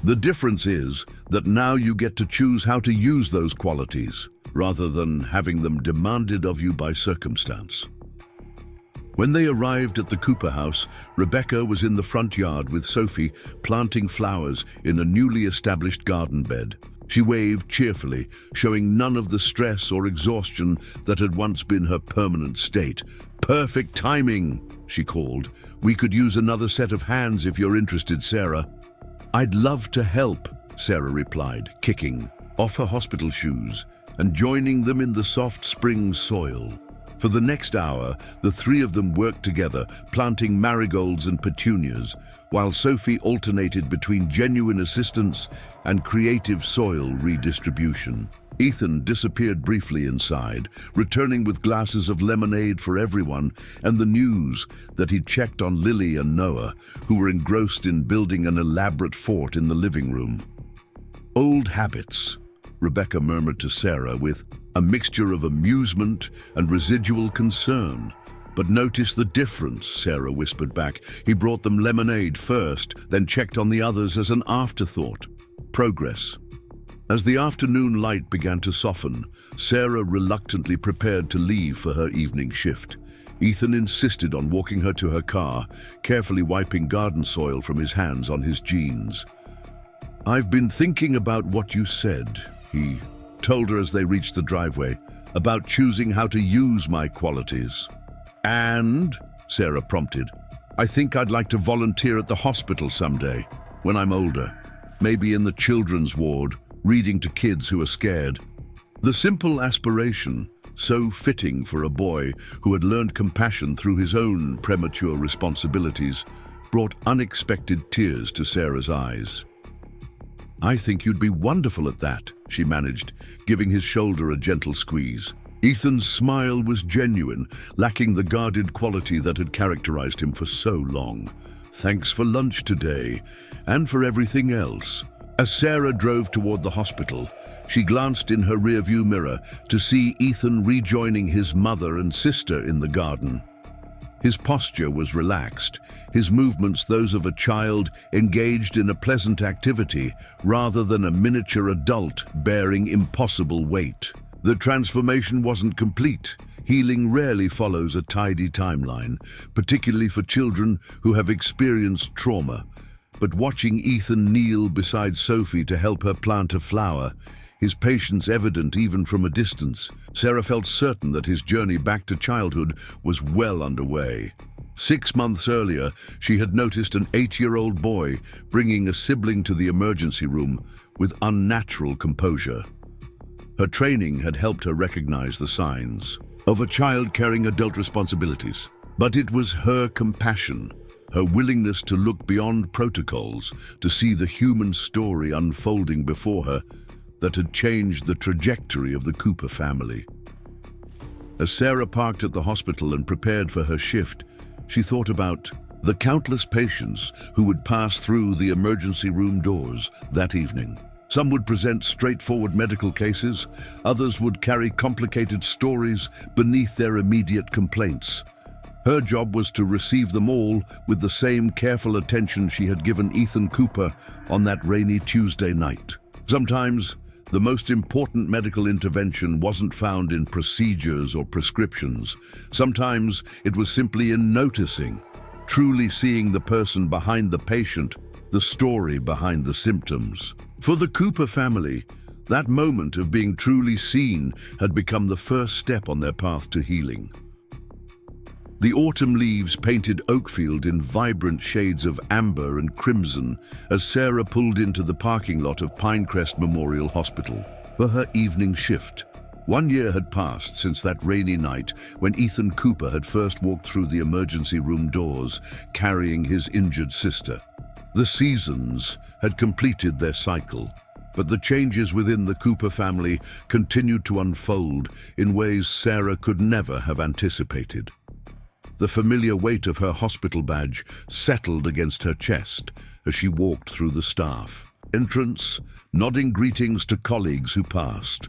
The difference is that now you get to choose how to use those qualities, rather than having them demanded of you by circumstance." When they arrived at the Cooper house, Rebecca was in the front yard with Sophie planting flowers in a newly established garden bed. She waved cheerfully, showing none of the stress or exhaustion that had once been her permanent state. "Perfect timing," she called. "We could use another set of hands if you're interested, Sarah." "I'd love to help," Sarah replied, kicking off her hospital shoes and joining them in the soft spring soil. For the next hour, the three of them worked together, planting marigolds and petunias, while Sophie alternated between genuine assistance and creative soil redistribution. Ethan disappeared briefly inside, returning with glasses of lemonade for everyone and the news that he'd checked on Lily and Noah, who were engrossed in building an elaborate fort in the living room. "Old habits," Rebecca murmured to Sarah with a mixture of amusement and residual concern. "But notice the difference," Sarah whispered back. "He brought them lemonade first, then checked on the others as an afterthought." Progress. As the afternoon light began to soften, Sarah reluctantly prepared to leave for her evening shift. Ethan insisted on walking her to her car, carefully wiping garden soil from his hands on his jeans. "I've been thinking about what you said," he told her as they reached the driveway, "about choosing how to use my qualities." "And?" Sarah prompted. "I think I'd like to volunteer at the hospital someday, when I'm older. Maybe in the children's ward, reading to kids who are scared." The simple aspiration, so fitting for a boy who had learned compassion through his own premature responsibilities, brought unexpected tears to Sarah's eyes. "I think you'd be wonderful at that," she managed, giving his shoulder a gentle squeeze. Ethan's smile was genuine, lacking the guarded quality that had characterized him for so long. "Thanks for lunch today, and for everything else." As Sarah drove toward the hospital, she glanced in her rearview mirror to see Ethan rejoining his mother and sister in the garden. His posture was relaxed, his movements those of a child engaged in a pleasant activity rather than a miniature adult bearing impossible weight. The transformation wasn't complete. Healing rarely follows a tidy timeline, particularly for children who have experienced trauma. But watching Ethan kneel beside Sophie to help her plant a flower, his patience evident even from a distance, Sarah felt certain that his journey back to childhood was well underway. 6 months earlier, she had noticed an 8-year-old boy bringing a sibling to the emergency room with unnatural composure. Her training had helped her recognize the signs of a child carrying adult responsibilities. But it was her compassion, her willingness to look beyond protocols, to see the human story unfolding before her that had changed the trajectory of the Cooper family. As Sarah parked at the hospital and prepared for her shift, she thought about the countless patients who would pass through the emergency room doors that evening. Some would present straightforward medical cases, others would carry complicated stories beneath their immediate complaints. Her job was to receive them all with the same careful attention she had given Ethan Cooper on that rainy Tuesday night. Sometimes, the most important medical intervention wasn't found in procedures or prescriptions. Sometimes it was simply in noticing, truly seeing the person behind the patient, the story behind the symptoms. For the Cooper family, that moment of being truly seen had become the first step on their path to healing. The autumn leaves painted Oakfield in vibrant shades of amber and crimson as Sarah pulled into the parking lot of Pinecrest Memorial Hospital for her evening shift. 1 year had passed since that rainy night when Ethan Cooper had first walked through the emergency room doors carrying his injured sister. The seasons had completed their cycle, but the changes within the Cooper family continued to unfold in ways Sarah could never have anticipated. The familiar weight of her hospital badge settled against her chest as she walked through the staff entrance, nodding greetings to colleagues who passed.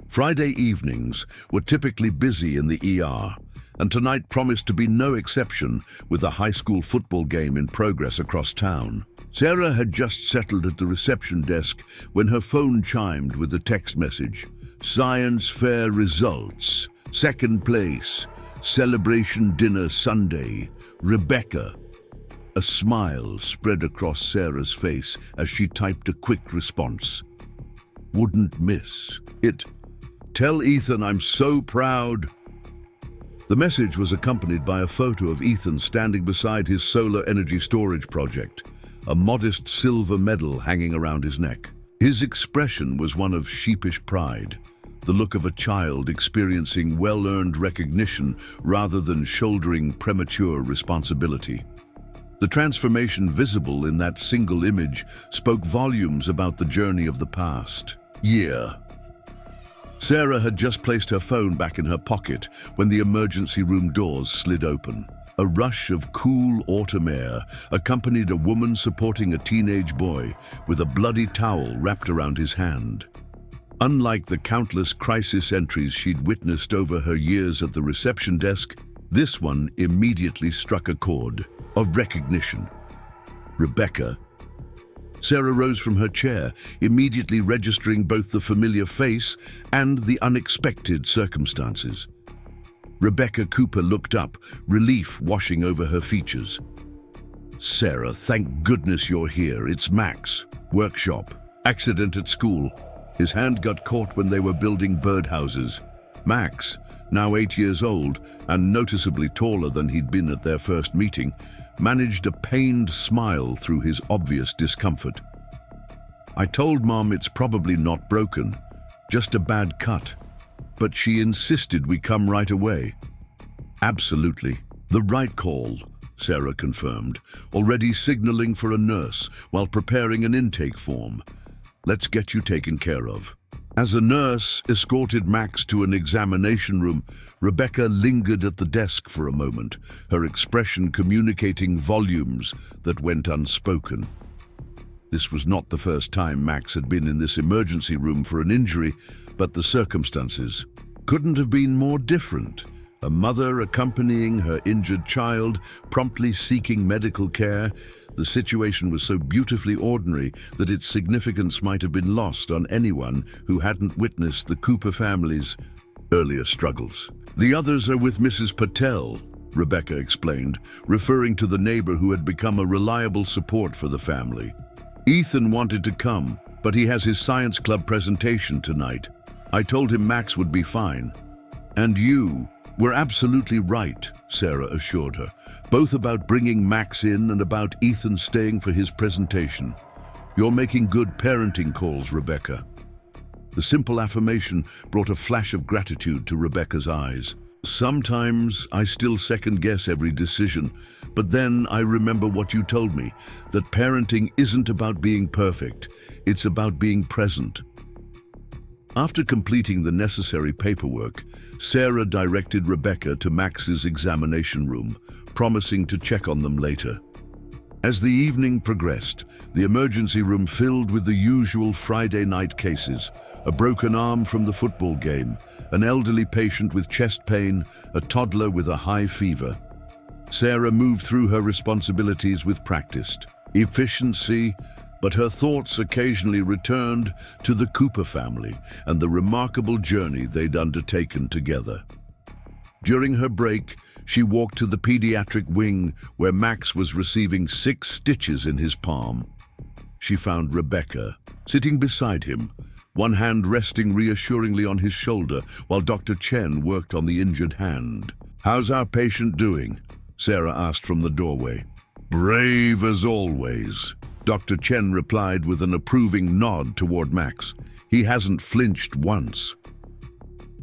Friday evenings were typically busy in the ER, and tonight promised to be no exception with a high school football game in progress across town. Sarah had just settled at the reception desk when her phone chimed with a text message. Science fair results. Second place. Celebration dinner Sunday. Rebecca. A smile spread across Sarah's face as she typed a quick response. Wouldn't miss it. Tell Ethan I'm so proud. The message was accompanied by a photo of Ethan standing beside his solar energy storage project, a modest silver medal hanging around his neck. His expression was one of sheepish pride, the look of a child experiencing well-earned recognition rather than shouldering premature responsibility. The transformation visible in that single image spoke volumes about the journey of the past year. Sarah had just placed her phone back in her pocket when the emergency room doors slid open. A rush of cool autumn air accompanied a woman supporting a teenage boy with a bloody towel wrapped around his hand. Unlike the countless crisis entries she'd witnessed over her years at the reception desk, this one immediately struck a chord of recognition. Rebecca. Sarah rose from her chair, immediately registering both the familiar face and the unexpected circumstances. Rebecca Cooper looked up, relief washing over her features. Sarah, thank goodness you're here. It's Max. Workshop. Accident at school. His hand got caught when they were building birdhouses. Max, now 8 years old and noticeably taller than he'd been at their first meeting, managed a pained smile through his obvious discomfort. I told Mom it's probably not broken, just a bad cut, but she insisted we come right away. Absolutely. The right call, Sarah confirmed, already signaling for a nurse while preparing an intake form. Let's get you taken care of. As a nurse escorted Max to an examination room, Rebecca lingered at the desk for a moment, her expression communicating volumes that went unspoken. This was not the first time Max had been in this emergency room for an injury, but the circumstances couldn't have been more different. A mother accompanying her injured child, promptly seeking medical care. The situation was so beautifully ordinary that its significance might have been lost on anyone who hadn't witnessed the Cooper family's earlier struggles. The others are with Mrs. Patel, Rebecca explained, referring to the neighbor who had become a reliable support for the family. Ethan wanted to come, but he has his science club presentation tonight. I told him Max would be fine. And you were absolutely right, Sarah assured her, both about bringing Max in and about Ethan staying for his presentation. You're making good parenting calls, Rebecca. The simple affirmation brought a flash of gratitude to Rebecca's eyes. Sometimes I still second-guess every decision, but then I remember what you told me, that parenting isn't about being perfect, it's about being present. After completing the necessary paperwork, Sarah directed Rebecca to Max's examination room, promising to check on them later. As the evening progressed, the emergency room filled with the usual Friday night cases: a broken arm from the football game, an elderly patient with chest pain, a toddler with a high fever. Sarah moved through her responsibilities with practiced efficiency, but her thoughts occasionally returned to the Cooper family and the remarkable journey they'd undertaken together. During her break, she walked to the pediatric wing where Max was receiving 6 stitches in his palm. She found Rebecca sitting beside him, one hand resting reassuringly on his shoulder while Dr. Chen worked on the injured hand. "How's our patient doing?" Sarah asked from the doorway. "Brave as always," Dr. Chen replied with an approving nod toward Max. "He hasn't flinched once."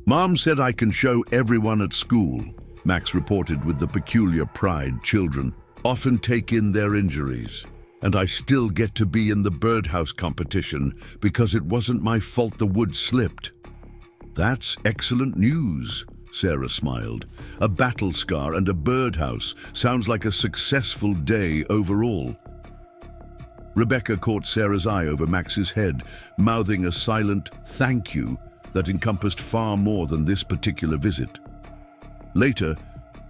"Mom said I can show everyone at school," Max reported with the peculiar pride children often take in their injuries. "And I still get to be in the birdhouse competition because it wasn't my fault the wood slipped." "That's excellent news," Sarah smiled. "A battle scar and a birdhouse sounds like a successful day overall." Rebecca caught Sarah's eye over Max's head, mouthing a silent thank you that encompassed far more than this particular visit. Later,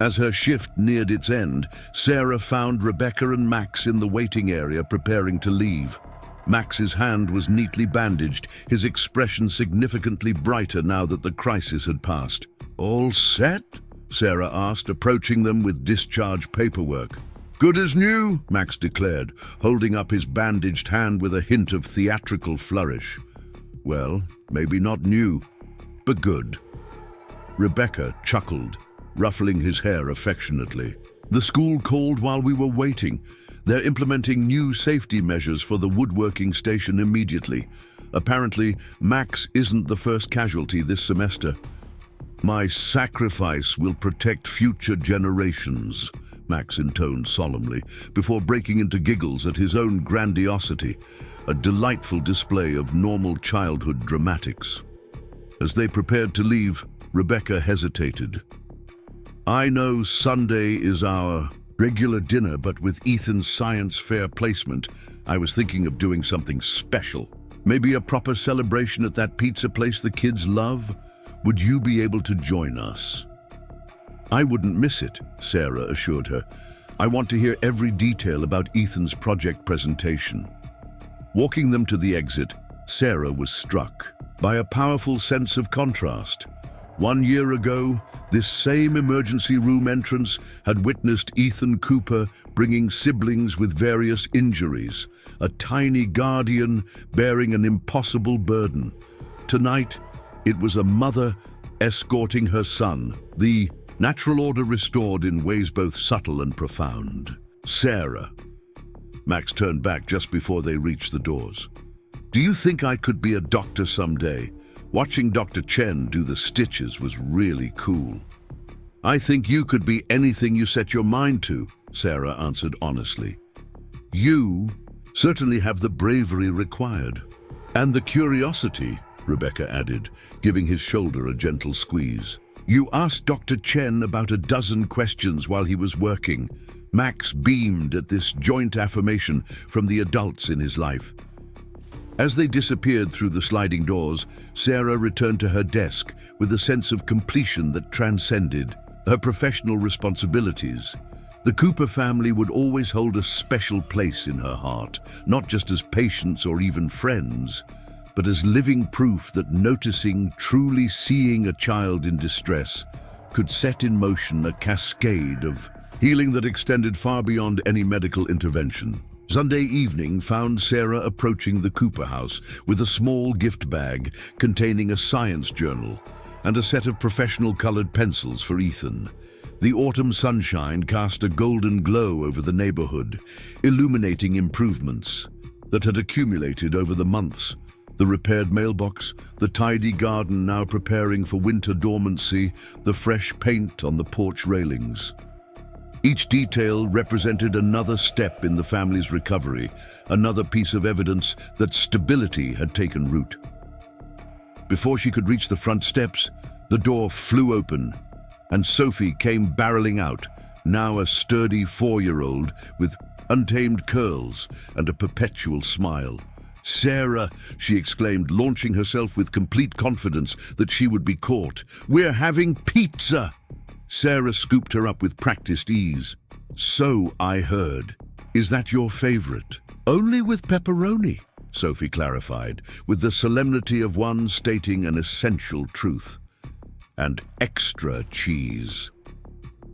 as her shift neared its end, Sarah found Rebecca and Max in the waiting area preparing to leave. Max's hand was neatly bandaged, his expression significantly brighter now that the crisis had passed. "All set?" Sarah asked, approaching them with discharge paperwork. "Good as new," Max declared, holding up his bandaged hand with a hint of theatrical flourish. "Well, maybe not new, but good." Rebecca chuckled, ruffling his hair affectionately. "The school called while we were waiting. They're implementing new safety measures for the woodworking station immediately. Apparently, Max isn't the first casualty this semester." "My sacrifice will protect future generations," Max intoned solemnly, before breaking into giggles at his own grandiosity, a delightful display of normal childhood dramatics. As they prepared to leave, Rebecca hesitated. "I know Sunday is our regular dinner, but with Ethan's science fair placement, I was thinking of doing something special. Maybe a proper celebration at that pizza place the kids love? Would you be able to join us?" "I wouldn't miss it," Sarah assured her. "I want to hear every detail about Ethan's project presentation." Walking them to the exit, Sarah was struck by a powerful sense of contrast. 1 year ago, this same emergency room entrance had witnessed Ethan Cooper bringing siblings with various injuries, a tiny guardian bearing an impossible burden. Tonight, it was a mother escorting her son, the natural order restored in ways both subtle and profound. "Sarah." Max turned back just before they reached the doors. "Do you think I could be a doctor someday? Watching Dr. Chen do the stitches was really cool." "I think you could be anything you set your mind to," Sarah answered honestly. "You certainly have the bravery required." "And the curiosity," Rebecca added, giving his shoulder a gentle squeeze. "You asked Dr. Chen about a dozen questions while he was working." Max beamed at this joint affirmation from the adults in his life. As they disappeared through the sliding doors, Sarah returned to her desk with a sense of completion that transcended her professional responsibilities. The Cooper family would always hold a special place in her heart, not just as patients or even friends, but as living proof that noticing, truly seeing a child in distress could set in motion a cascade of healing that extended far beyond any medical intervention. Sunday evening found Sarah approaching the Cooper house with a small gift bag containing a science journal and a set of professional colored pencils for Ethan. The autumn sunshine cast a golden glow over the neighborhood, illuminating improvements that had accumulated over the months The repaired mailbox, the tidy garden now preparing for winter dormancy, the fresh paint on the porch railings. Each detail represented another step in the family's recovery, another piece of evidence that stability had taken root. Before she could reach the front steps, the door flew open, and Sophie came barreling out, now a sturdy 4-year-old with untamed curls and a perpetual smile. "Sarah," she exclaimed, launching herself with complete confidence that she would be caught. "We're having pizza!" Sarah scooped her up with practiced ease. "So I heard. Is that your favorite?" "Only with pepperoni," Sophie clarified, with the solemnity of one stating an essential truth. "And extra cheese."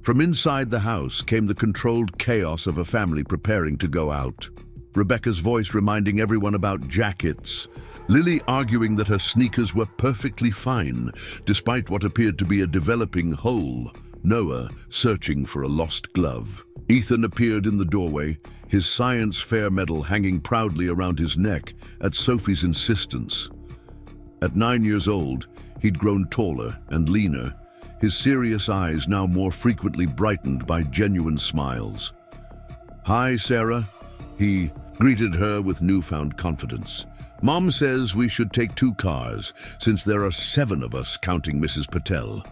From inside the house came the controlled chaos of a family preparing to go out. Rebecca's voice reminding everyone about jackets, Lily arguing that her sneakers were perfectly fine, despite what appeared to be a developing hole, Noah searching for a lost glove. Ethan appeared in the doorway, his science fair medal hanging proudly around his neck at Sophie's insistence. At 9 years old, he'd grown taller and leaner, his serious eyes now more frequently brightened by genuine smiles. "Hi, Sarah," he greeted her with newfound confidence. "Mom says we should take 2 cars, since there are 7 of us, counting Mrs. Patel.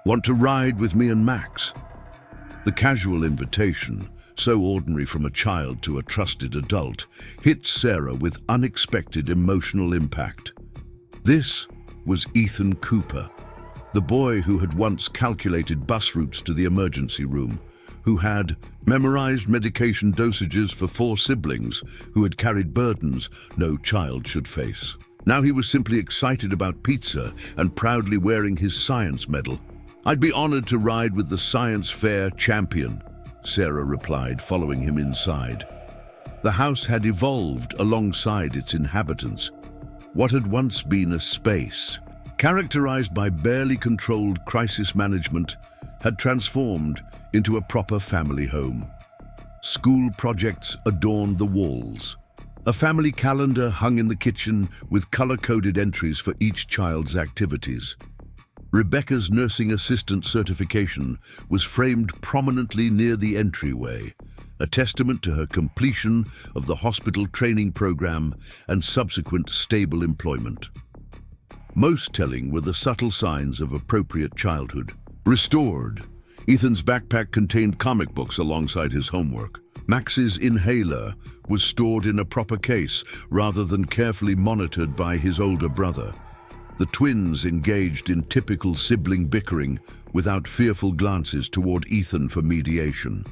Want to ride with me and Max?" The casual invitation, so ordinary from a child to a trusted adult, hit Sarah with unexpected emotional impact. This was Ethan Cooper, the boy who had once calculated bus routes to the emergency room, who had memorized medication dosages for 4 siblings, who had carried burdens no child should face. Now he was simply excited about pizza and proudly wearing his science medal. "I'd be honored to ride with the science fair champion," Sarah replied, following him inside. The house had evolved alongside its inhabitants. What had once been a space, characterized by barely controlled crisis management, had transformed into a proper family home. School projects adorned the walls. A family calendar hung in the kitchen with color-coded entries for each child's activities. Rebecca's nursing assistant certification was framed prominently near the entryway, a testament to her completion of the hospital training program and subsequent stable employment. Most telling were the subtle signs of appropriate childhood. Restored. Ethan's backpack contained comic books alongside his homework. Max's inhaler was stored in a proper case rather than carefully monitored by his older brother. The twins engaged in typical sibling bickering without fearful glances toward Ethan for mediation.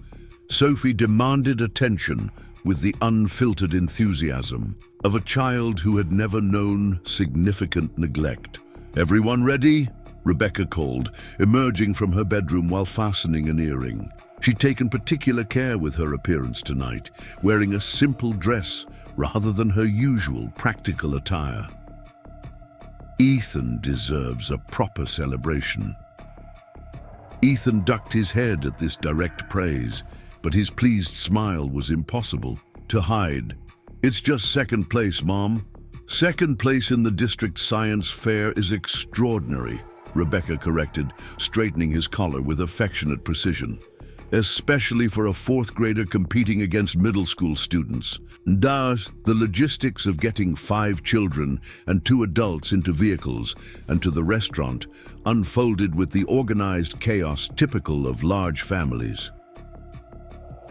Sophie demanded attention with the unfiltered enthusiasm of a child who had never known significant neglect. "Everyone ready?" Rebecca called, emerging from her bedroom while fastening an earring. She'd taken particular care with her appearance tonight, wearing a simple dress rather than her usual practical attire. "Ethan deserves a proper celebration." Ethan ducked his head at this direct praise, but his pleased smile was impossible to hide. "It's just second place, Mom." "Second place in the district science fair is extraordinary," Rebecca corrected, straightening his collar with affectionate precision. "Especially for a 4th grader competing against middle school students. Thus, the logistics of getting 5 children and 2 adults into vehicles and to the restaurant unfolded with the organized chaos typical of large families."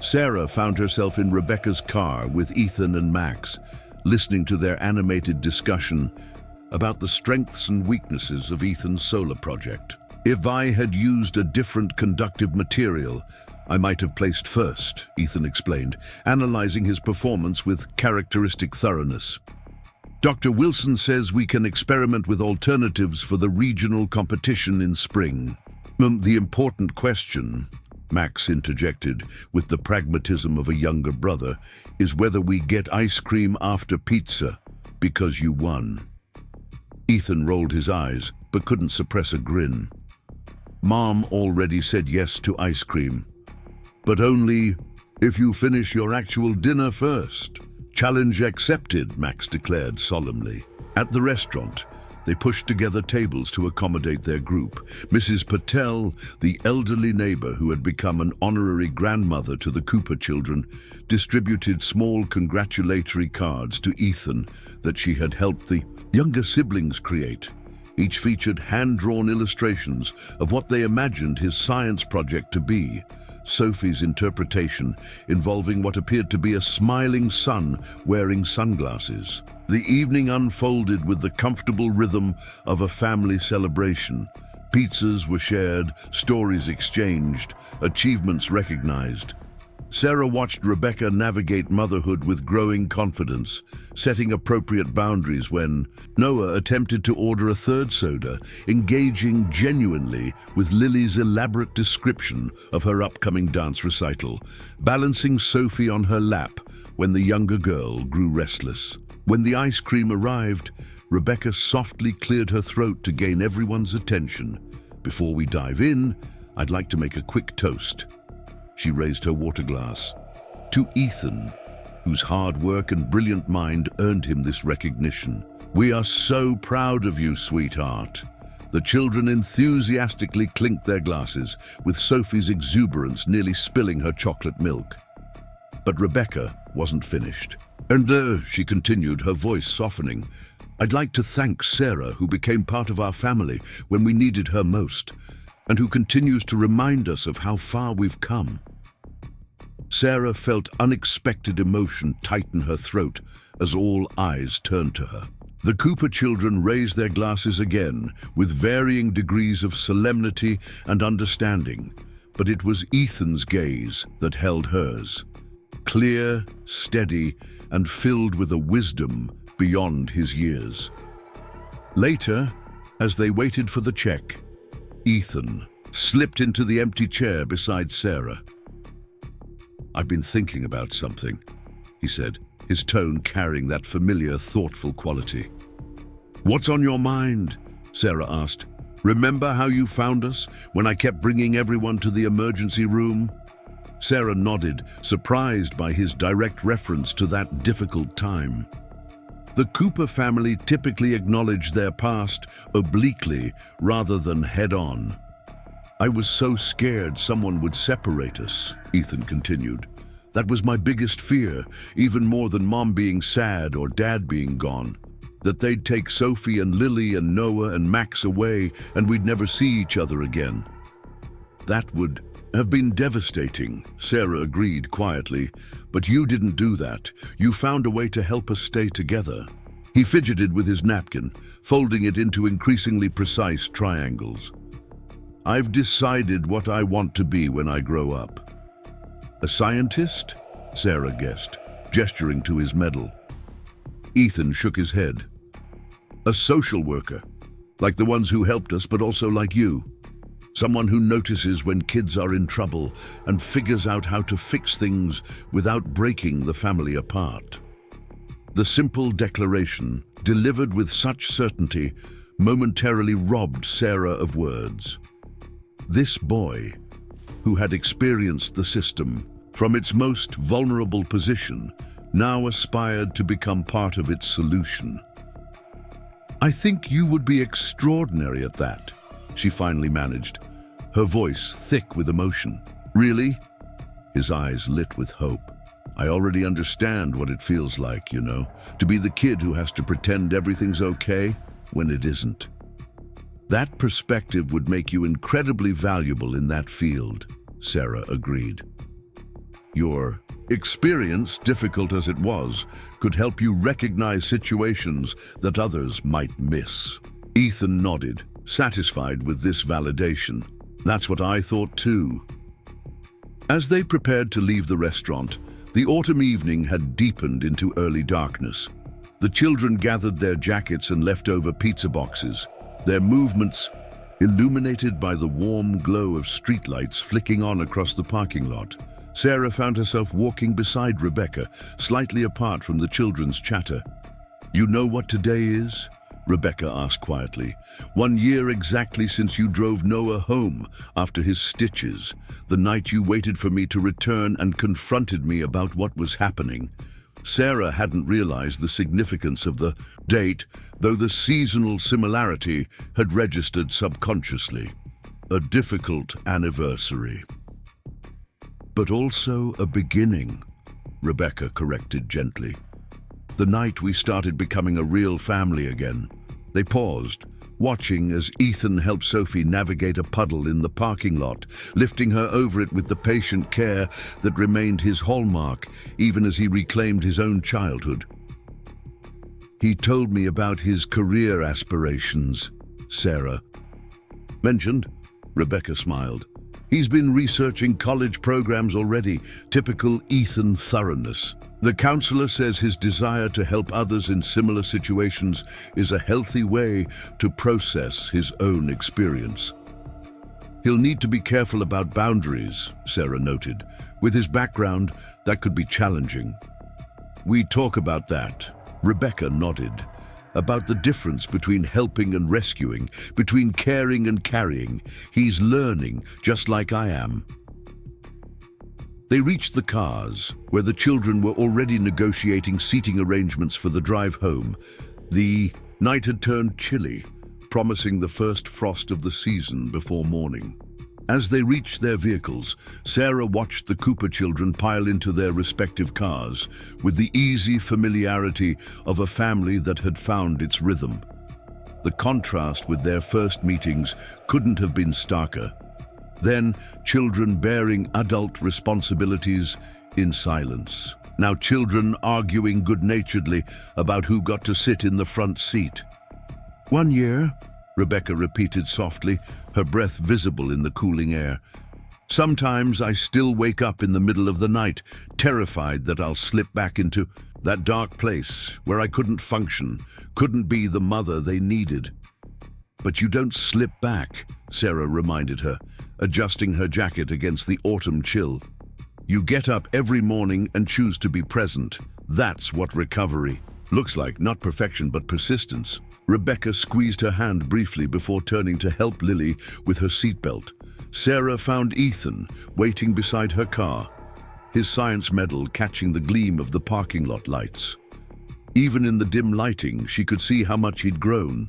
Sarah found herself in Rebecca's car with Ethan and Max, listening to their animated discussion about the strengths and weaknesses of Ethan's solar project. "If I had used a different conductive material, I might have placed first," Ethan explained, analyzing his performance with characteristic thoroughness. "Dr. Wilson says we can experiment with alternatives for the regional competition in spring." The important question," Max interjected with the pragmatism of a younger brother, "is whether we get ice cream after pizza, because you won." Ethan rolled his eyes, but couldn't suppress a grin. "Mom already said yes to ice cream. But only if you finish your actual dinner first." "Challenge accepted," Max declared solemnly. At the restaurant, they pushed together tables to accommodate their group. Mrs. Patel, the elderly neighbor who had become an honorary grandmother to the Cooper children, distributed small congratulatory cards to Ethan that she had helped the younger siblings create. Each featured hand-drawn illustrations of what they imagined his science project to be. Sophie's interpretation involving what appeared to be a smiling sun wearing sunglasses. The evening unfolded with the comfortable rhythm of a family celebration. Pizzas were shared, stories exchanged, achievements recognized. Sarah watched Rebecca navigate motherhood with growing confidence, setting appropriate boundaries when Noah attempted to order a third soda, engaging genuinely with Lily's elaborate description of her upcoming dance recital, balancing Sophie on her lap when the younger girl grew restless. When the ice cream arrived, Rebecca softly cleared her throat to gain everyone's attention. Before we dive in, I'd like to make a quick toast. She raised her water glass. To Ethan, whose hard work and brilliant mind earned him this recognition. We are so proud of you, sweetheart. The children enthusiastically clinked their glasses, with Sophie's exuberance nearly spilling her chocolate milk. But Rebecca wasn't finished. And she continued, her voice softening, I'd like to thank Sarah, who became part of our family when we needed her most, and who continues to remind us of how far we've come. Sarah felt unexpected emotion tighten her throat as all eyes turned to her. The Cooper children raised their glasses again, with varying degrees of solemnity and understanding, but it was Ethan's gaze that held hers. Clear, steady, and filled with a wisdom beyond his years. Later, as they waited for the check, Ethan slipped into the empty chair beside Sarah. I've been thinking about something, he said, his tone carrying that familiar, thoughtful quality. What's on your mind? Sarah asked. Remember how you found us when I kept bringing everyone to the emergency room? Sarah nodded, surprised by his direct reference to that difficult time. The Cooper family typically acknowledged their past obliquely rather than head-on. I was so scared someone would separate us, Ethan continued. That was my biggest fear, even more than Mom being sad or Dad being gone. That they'd take Sophie and Lily and Noah and Max away and we'd never see each other again. That would have been devastating, Sarah agreed quietly, but you didn't do that. You found a way to help us stay together. He fidgeted with his napkin, folding it into increasingly precise triangles. I've decided what I want to be when I grow up. A scientist? Sarah guessed, gesturing to his medal. Ethan shook his head. A social worker, like the ones who helped us, but also like you. Someone who notices when kids are in trouble and figures out how to fix things without breaking the family apart. The simple declaration, delivered with such certainty, momentarily robbed Sarah of words. This boy, who had experienced the system from its most vulnerable position, now aspired to become part of its solution. I think you would be extraordinary at that, she finally managed, her voice thick with emotion. Really? His eyes lit with hope. I already understand what it feels like, you know, to be the kid who has to pretend everything's okay when it isn't. That perspective would make you incredibly valuable in that field, Sarah agreed. Your experience, difficult as it was, could help you recognize situations that others might miss. Ethan nodded, satisfied with this validation. That's what I thought too. As they prepared to leave the restaurant, the autumn evening had deepened into early darkness. The children gathered their jackets and leftover pizza boxes, their movements illuminated by the warm glow of streetlights flicking on across the parking lot. Sarah found herself walking beside Rebecca, slightly apart from the children's chatter. You know what today is? Rebecca asked quietly. 1 year exactly since you drove Noah home after his stitches, the night you waited for me to return and confronted me about what was happening. Sarah hadn't realized the significance of the date, though the seasonal similarity had registered subconsciously. A difficult anniversary. But also a beginning, Rebecca corrected gently. The night we started becoming a real family again. They paused, watching as Ethan helped Sophie navigate a puddle in the parking lot, lifting her over it with the patient care that remained his hallmark, even as he reclaimed his own childhood. He told me about his career aspirations, Sarah mentioned. Rebecca smiled. He's been researching college programs already, typical Ethan thoroughness. The counselor says his desire to help others in similar situations is a healthy way to process his own experience. He'll need to be careful about boundaries, Sarah noted. With his background, that could be challenging. We talk about that, Rebecca nodded. About the difference between helping and rescuing, between caring and carrying. He's learning, just like I am. They reached the cars, where the children were already negotiating seating arrangements for the drive home. The night had turned chilly, promising the first frost of the season before morning. As they reached their vehicles, Sarah watched the Cooper children pile into their respective cars with the easy familiarity of a family that had found its rhythm. The contrast with their first meetings couldn't have been starker. Then, children bearing adult responsibilities in silence. Now children arguing good-naturedly about who got to sit in the front seat. 1 year, Rebecca repeated softly, her breath visible in the cooling air. Sometimes I still wake up in the middle of the night, terrified that I'll slip back into that dark place where I couldn't function, couldn't be the mother they needed. But you don't slip back, Sarah reminded her, adjusting her jacket against the autumn chill. You get up every morning and choose to be present. That's what recovery looks like, not perfection but persistence. Rebecca squeezed her hand briefly before turning to help Lily with her seatbelt. Sarah found Ethan waiting beside her car, his science medal catching the gleam of the parking lot lights. Even in the dim lighting, she could see how much he'd grown.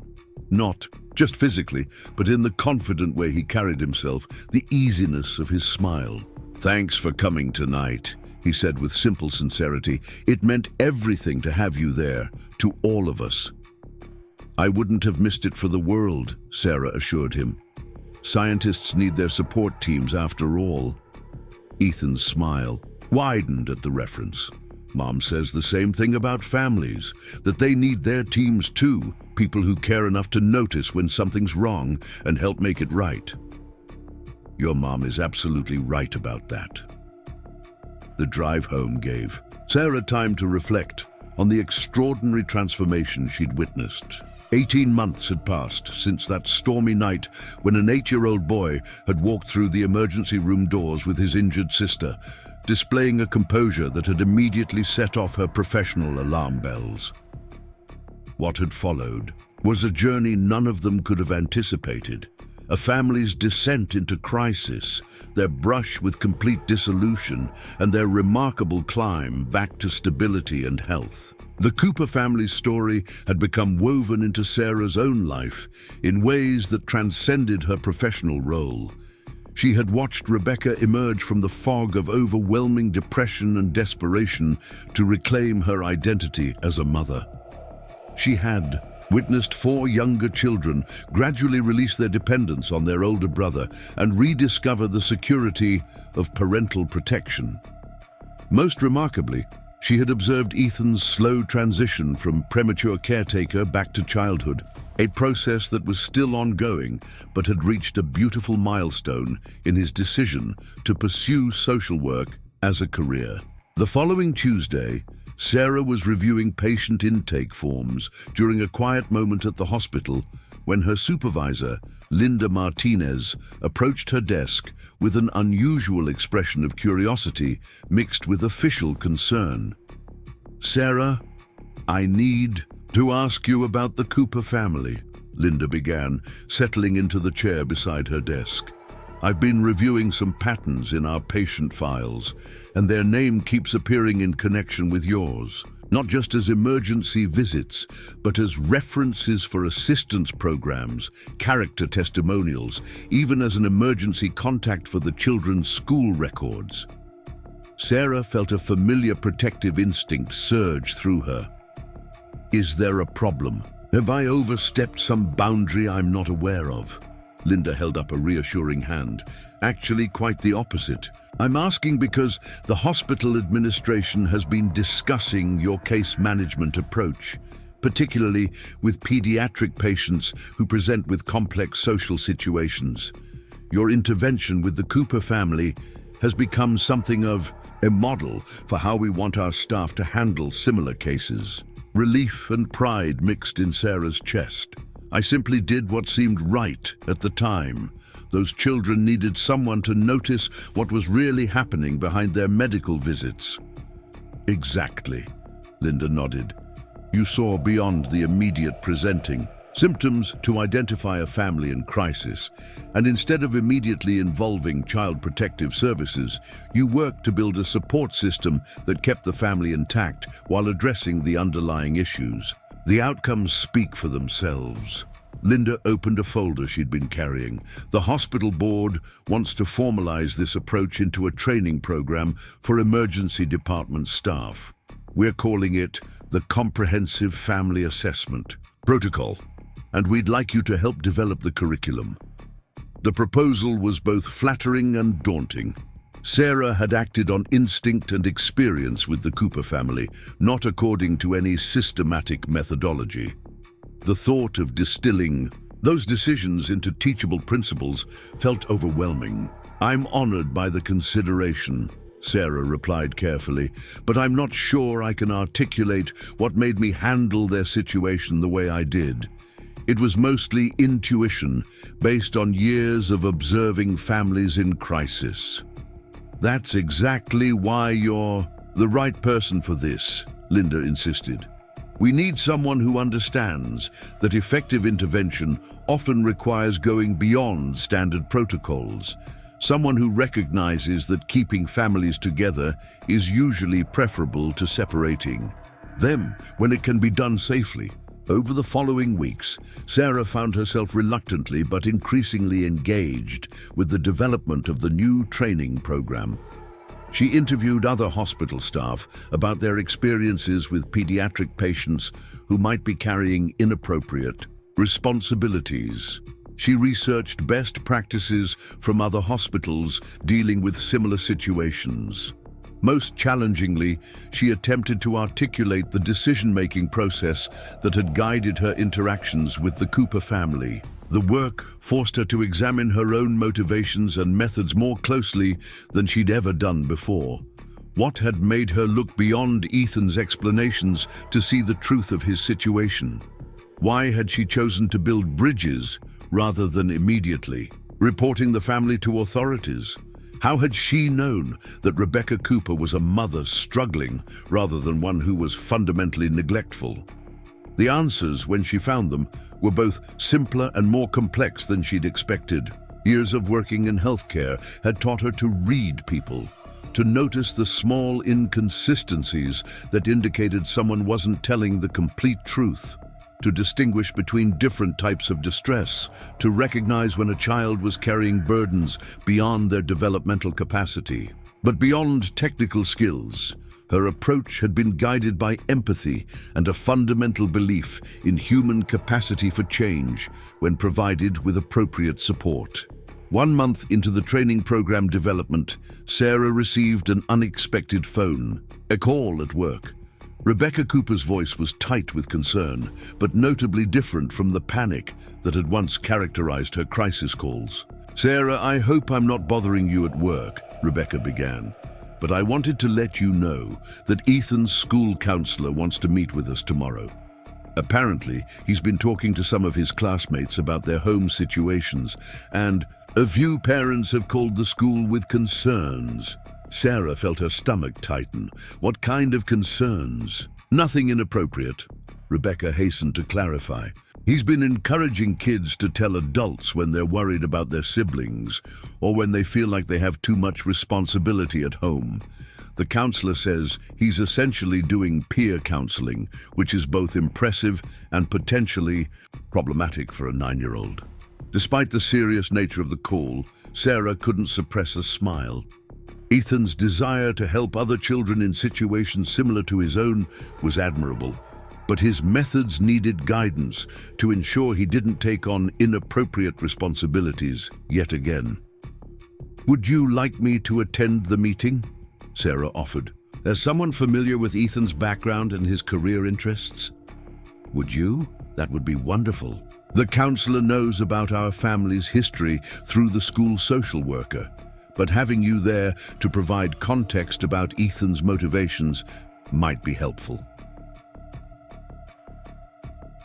Not just physically, but in the confident way he carried himself, the easiness of his smile. Thanks for coming tonight, he said with simple sincerity. It meant everything to have you there, to all of us. I wouldn't have missed it for the world, Sarah assured him. Scientists need their support teams after all. Ethan's smile widened at the reference. Mom says the same thing about families, that they need their teams too, people who care enough to notice when something's wrong and help make it right. Your mom is absolutely right about that. The drive home gave Sarah time to reflect on the extraordinary transformation she'd witnessed. 18 months had passed since that stormy night when an 8-year-old boy had walked through the emergency room doors with his injured sister, displaying a composure that had immediately set off her professional alarm bells. What had followed was a journey none of them could have anticipated. A family's descent into crisis, their brush with complete dissolution, and their remarkable climb back to stability and health. The Cooper family's story had become woven into Sarah's own life in ways that transcended her professional role. She had watched Rebecca emerge from the fog of overwhelming depression and desperation to reclaim her identity as a mother. She had witnessed 4 younger children gradually release their dependence on their older brother and rediscover the security of parental protection. Most remarkably, she had observed Ethan's slow transition from premature caretaker back to childhood, a process that was still ongoing but had reached a beautiful milestone in his decision to pursue social work as a career. The following Tuesday, Sarah was reviewing patient intake forms during a quiet moment at the hospital when her supervisor, Linda Martinez, approached her desk with an unusual expression of curiosity mixed with official concern. "Sarah, I need to ask you about the Cooper family," Linda began, settling into the chair beside her desk. I've been reviewing some patterns in our patient files, and their name keeps appearing in connection with yours. Not just as emergency visits, but as references for assistance programs, character testimonials, even as an emergency contact for the children's school records. Sarah felt a familiar protective instinct surge through her. Is there a problem? Have I overstepped some boundary I'm not aware of? Linda held up a reassuring hand. Actually, quite the opposite. I'm asking because the hospital administration has been discussing your case management approach, particularly with pediatric patients who present with complex social situations. Your intervention with the Cooper family has become something of a model for how we want our staff to handle similar cases. Relief and pride mixed in Sarah's chest. I simply did what seemed right at the time. Those children needed someone to notice what was really happening behind their medical visits. Exactly, Linda nodded. You saw beyond the immediate presenting symptoms to identify a family in crisis, and instead of immediately involving Child Protective Services, you worked to build a support system that kept the family intact while addressing the underlying issues. The outcomes speak for themselves. Linda opened a folder she'd been carrying. The hospital board wants to formalize this approach into a training program for emergency department staff. We're calling it the Comprehensive Family Assessment Protocol, and we'd like you to help develop the curriculum. The proposal was both flattering and daunting. Sarah had acted on instinct and experience with the Cooper family, not according to any systematic methodology. The thought of distilling those decisions into teachable principles felt overwhelming. I'm honored by the consideration, Sarah replied carefully, but I'm not sure I can articulate what made me handle their situation the way I did. It was mostly intuition, based on years of observing families in crisis. That's exactly why you're the right person for this, Linda insisted. We need someone who understands that effective intervention often requires going beyond standard protocols. Someone who recognizes that keeping families together is usually preferable to separating them when it can be done safely. Over the following weeks, Sarah found herself reluctantly but increasingly engaged with the development of the new training program. She interviewed other hospital staff about their experiences with pediatric patients who might be carrying inappropriate responsibilities. She researched best practices from other hospitals dealing with similar situations. Most challengingly, she attempted to articulate the decision-making process that had guided her interactions with the Cooper family. The work forced her to examine her own motivations and methods more closely than she'd ever done before. What had made her look beyond Ethan's explanations to see the truth of his situation? Why had she chosen to build bridges rather than immediately reporting the family to authorities? How had she known that Rebecca Cooper was a mother struggling rather than one who was fundamentally neglectful? The answers, when she found them, were both simpler and more complex than she'd expected. Years of working in healthcare had taught her to read people, to notice the small inconsistencies that indicated someone wasn't telling the complete truth, to distinguish between different types of distress, to recognize when a child was carrying burdens beyond their developmental capacity. But beyond technical skills, her approach had been guided by empathy and a fundamental belief in human capacity for change when provided with appropriate support. 1 month into the training program development, Sarah received an unexpected phone, a call at work. Rebecca Cooper's voice was tight with concern, but notably different from the panic that had once characterized her crisis calls. "Sarah, I hope I'm not bothering you at work," Rebecca began, "but I wanted to let you know that Ethan's school counselor wants to meet with us tomorrow. Apparently, he's been talking to some of his classmates about their home situations, and a few parents have called the school with concerns." Sarah felt her stomach tighten. What kind of concerns? Nothing inappropriate. Rebecca hastened to clarify. He's been encouraging kids to tell adults when they're worried about their siblings or when they feel like they have too much responsibility at home. The counselor says he's essentially doing peer counseling, which is both impressive and potentially problematic for a 9-year-old. Despite the serious nature of the call, Sarah couldn't suppress a smile. Ethan's desire to help other children in situations similar to his own was admirable, but his methods needed guidance to ensure he didn't take on inappropriate responsibilities yet again. "Would you like me to attend the meeting?" Sarah offered. "As someone familiar with Ethan's background and his career interests." "Would you? That would be wonderful. The counselor knows about our family's history through the school social worker, but having you there to provide context about Ethan's motivations might be helpful."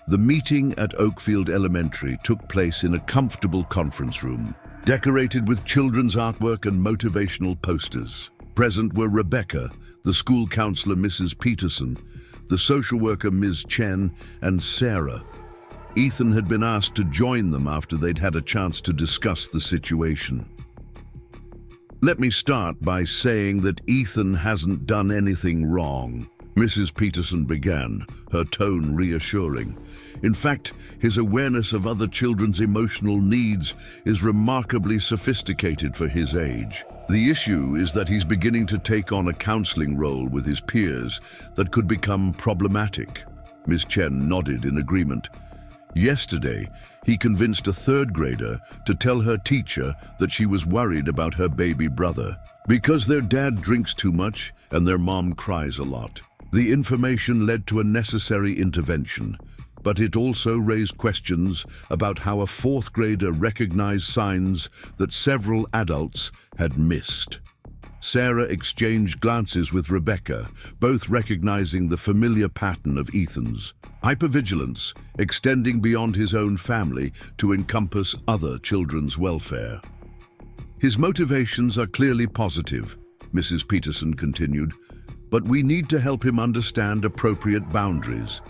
The meeting at Oakfield Elementary took place in a comfortable conference room, decorated with children's artwork and motivational posters. Present were Rebecca, the school counselor Mrs. Peterson, the social worker Ms. Chen, and Sarah. Ethan had been asked to join them after they'd had a chance to discuss the situation. "Let me start by saying that Ethan hasn't done anything wrong," Mrs. Peterson began, her tone reassuring. "In fact, his awareness of other children's emotional needs is remarkably sophisticated for his age. The issue is that he's beginning to take on a counseling role with his peers that could become problematic." Ms. Chen nodded in agreement. "Yesterday, he convinced a third grader to tell her teacher that she was worried about her baby brother because their dad drinks too much and their mom cries a lot. The information led to a necessary intervention, but it also raised questions about how a fourth grader recognized signs that several adults had missed." Sarah exchanged glances with Rebecca, both recognizing the familiar pattern of Ethan's hypervigilance, extending beyond his own family to encompass other children's welfare. "His motivations are clearly positive," Mrs. Peterson continued, "but we need to help him understand appropriate boundaries.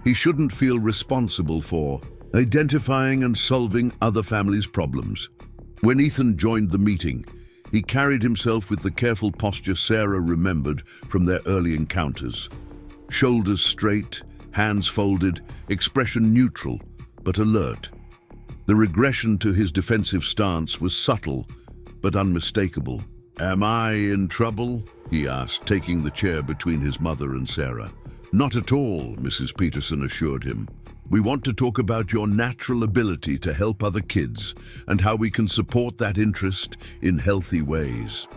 He shouldn't feel responsible for identifying and solving other families' problems." When Ethan joined the meeting, he carried himself with the careful posture Sarah remembered from their early encounters. Shoulders straight, hands folded, expression neutral, but alert. The regression to his defensive stance was subtle, but unmistakable. "Am I in trouble?" he asked, taking the chair between his mother and Sarah. "Not at all," Mrs. Peterson assured him. "We want to talk about your natural ability to help other kids and how we can support that interest in healthy ways."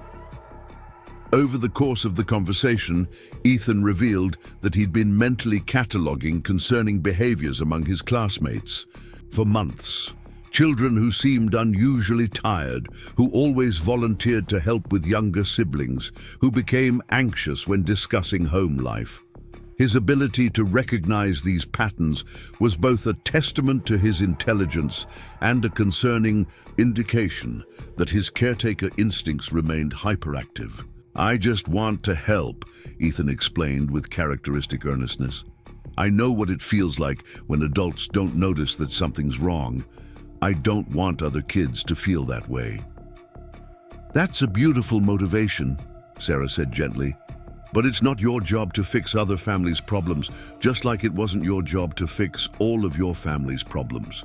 Over the course of the conversation, Ethan revealed that he'd been mentally cataloging concerning behaviors among his classmates for months. Children who seemed unusually tired, who always volunteered to help with younger siblings, who became anxious when discussing home life. His ability to recognize these patterns was both a testament to his intelligence and a concerning indication that his caretaker instincts remained hyperactive. "I just want to help," Ethan explained with characteristic earnestness. "I know what it feels like when adults don't notice that something's wrong. I don't want other kids to feel that way." "That's a beautiful motivation," Sarah said gently. "But it's not your job to fix other families' problems, just like it wasn't your job to fix all of your family's problems."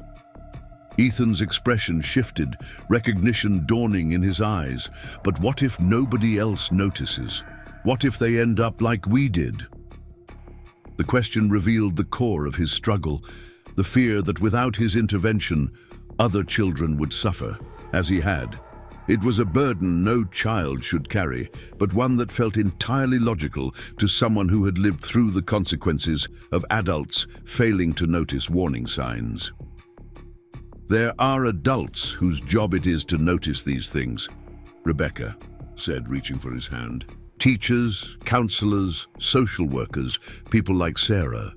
Ethan's expression shifted, recognition dawning in his eyes. But what if nobody else notices? What if they end up like we did? The question revealed the core of his struggle, the fear that without his intervention, other children would suffer, as he had. It was a burden no child should carry, but one that felt entirely logical to someone who had lived through the consequences of adults failing to notice warning signs. "There are adults whose job it is to notice these things," Rebecca said, reaching for his hand. "Teachers, counselors, social workers, people like Sarah.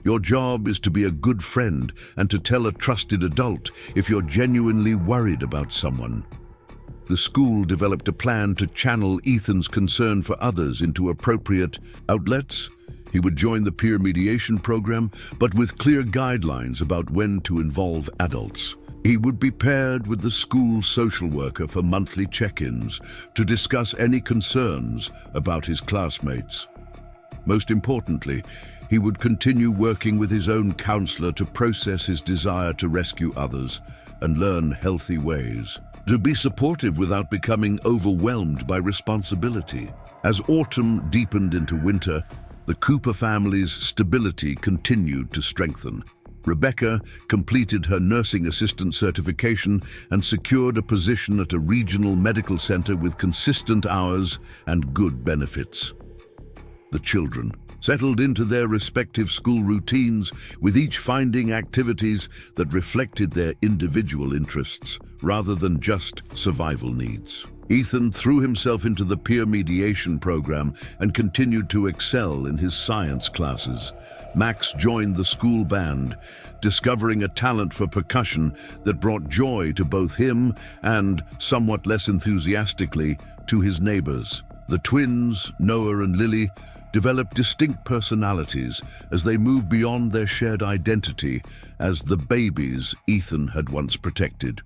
Your job is to be a good friend and to tell a trusted adult if you're genuinely worried about someone." The school developed a plan to channel Ethan's concern for others into appropriate outlets. He would join the peer mediation program, but with clear guidelines about when to involve adults. He would be paired with the school social worker for monthly check-ins to discuss any concerns about his classmates. Most importantly, he would continue working with his own counselor to process his desire to rescue others and learn healthy ways. To be supportive without becoming overwhelmed by responsibility. As autumn deepened into winter, the Cooper family's stability continued to strengthen. Rebecca completed her nursing assistant certification and secured a position at a regional medical center with consistent hours and good benefits. The children settled into their respective school routines, with each finding activities that reflected their individual interests rather than just survival needs. Ethan threw himself into the peer mediation program and continued to excel in his science classes. Max joined the school band, discovering a talent for percussion that brought joy to both him and, somewhat less enthusiastically, to his neighbors. The twins, Noah and Lily, developed distinct personalities as they moved beyond their shared identity as the babies Ethan had once protected.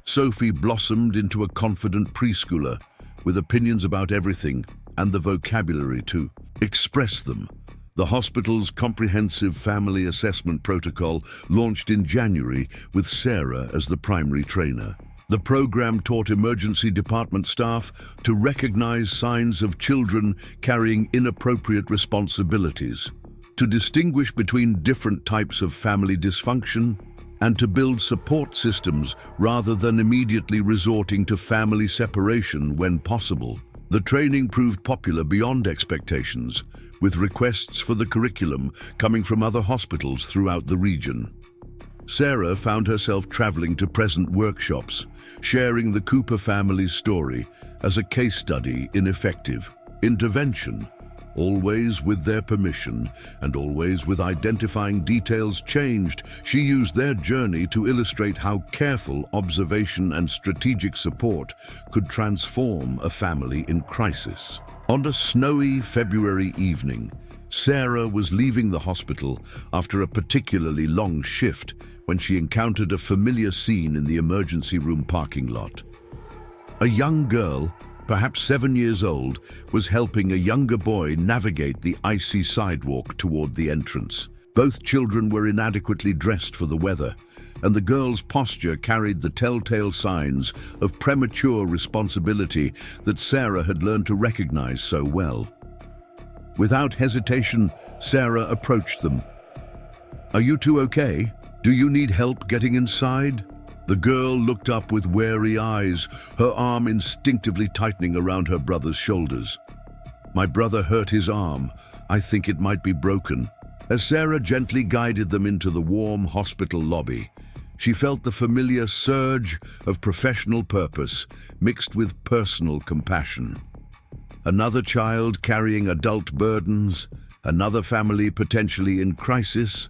Sophie blossomed into a confident preschooler with opinions about everything and the vocabulary to express them. The hospital's comprehensive family assessment protocol launched in January with Sarah as the primary trainer. The program taught emergency department staff to recognize signs of children carrying inappropriate responsibilities, to distinguish between different types of family dysfunction, and to build support systems rather than immediately resorting to family separation when possible. The training proved popular beyond expectations, with requests for the curriculum coming from other hospitals throughout the region. Sarah found herself traveling to present workshops, sharing the Cooper family's story as a case study in effective intervention, always with their permission and always with identifying details changed. She used their journey to illustrate how careful observation and strategic support could transform a family in crisis. On a snowy February evening, Sarah was leaving the hospital after a particularly long shift when she encountered a familiar scene in the emergency room parking lot. A young girl, perhaps 7 years old, was helping a younger boy navigate the icy sidewalk toward the entrance. Both children were inadequately dressed for the weather, and the girl's posture carried the telltale signs of premature responsibility that Sarah had learned to recognize so well. Without hesitation, Sarah approached them. "Are you two okay? Do you need help getting inside?" The girl looked up with wary eyes, her arm instinctively tightening around her brother's shoulders. "My brother hurt his arm. I think it might be broken." As Sarah gently guided them into the warm hospital lobby, she felt the familiar surge of professional purpose mixed with personal compassion. Another child carrying adult burdens, another family potentially in crisis,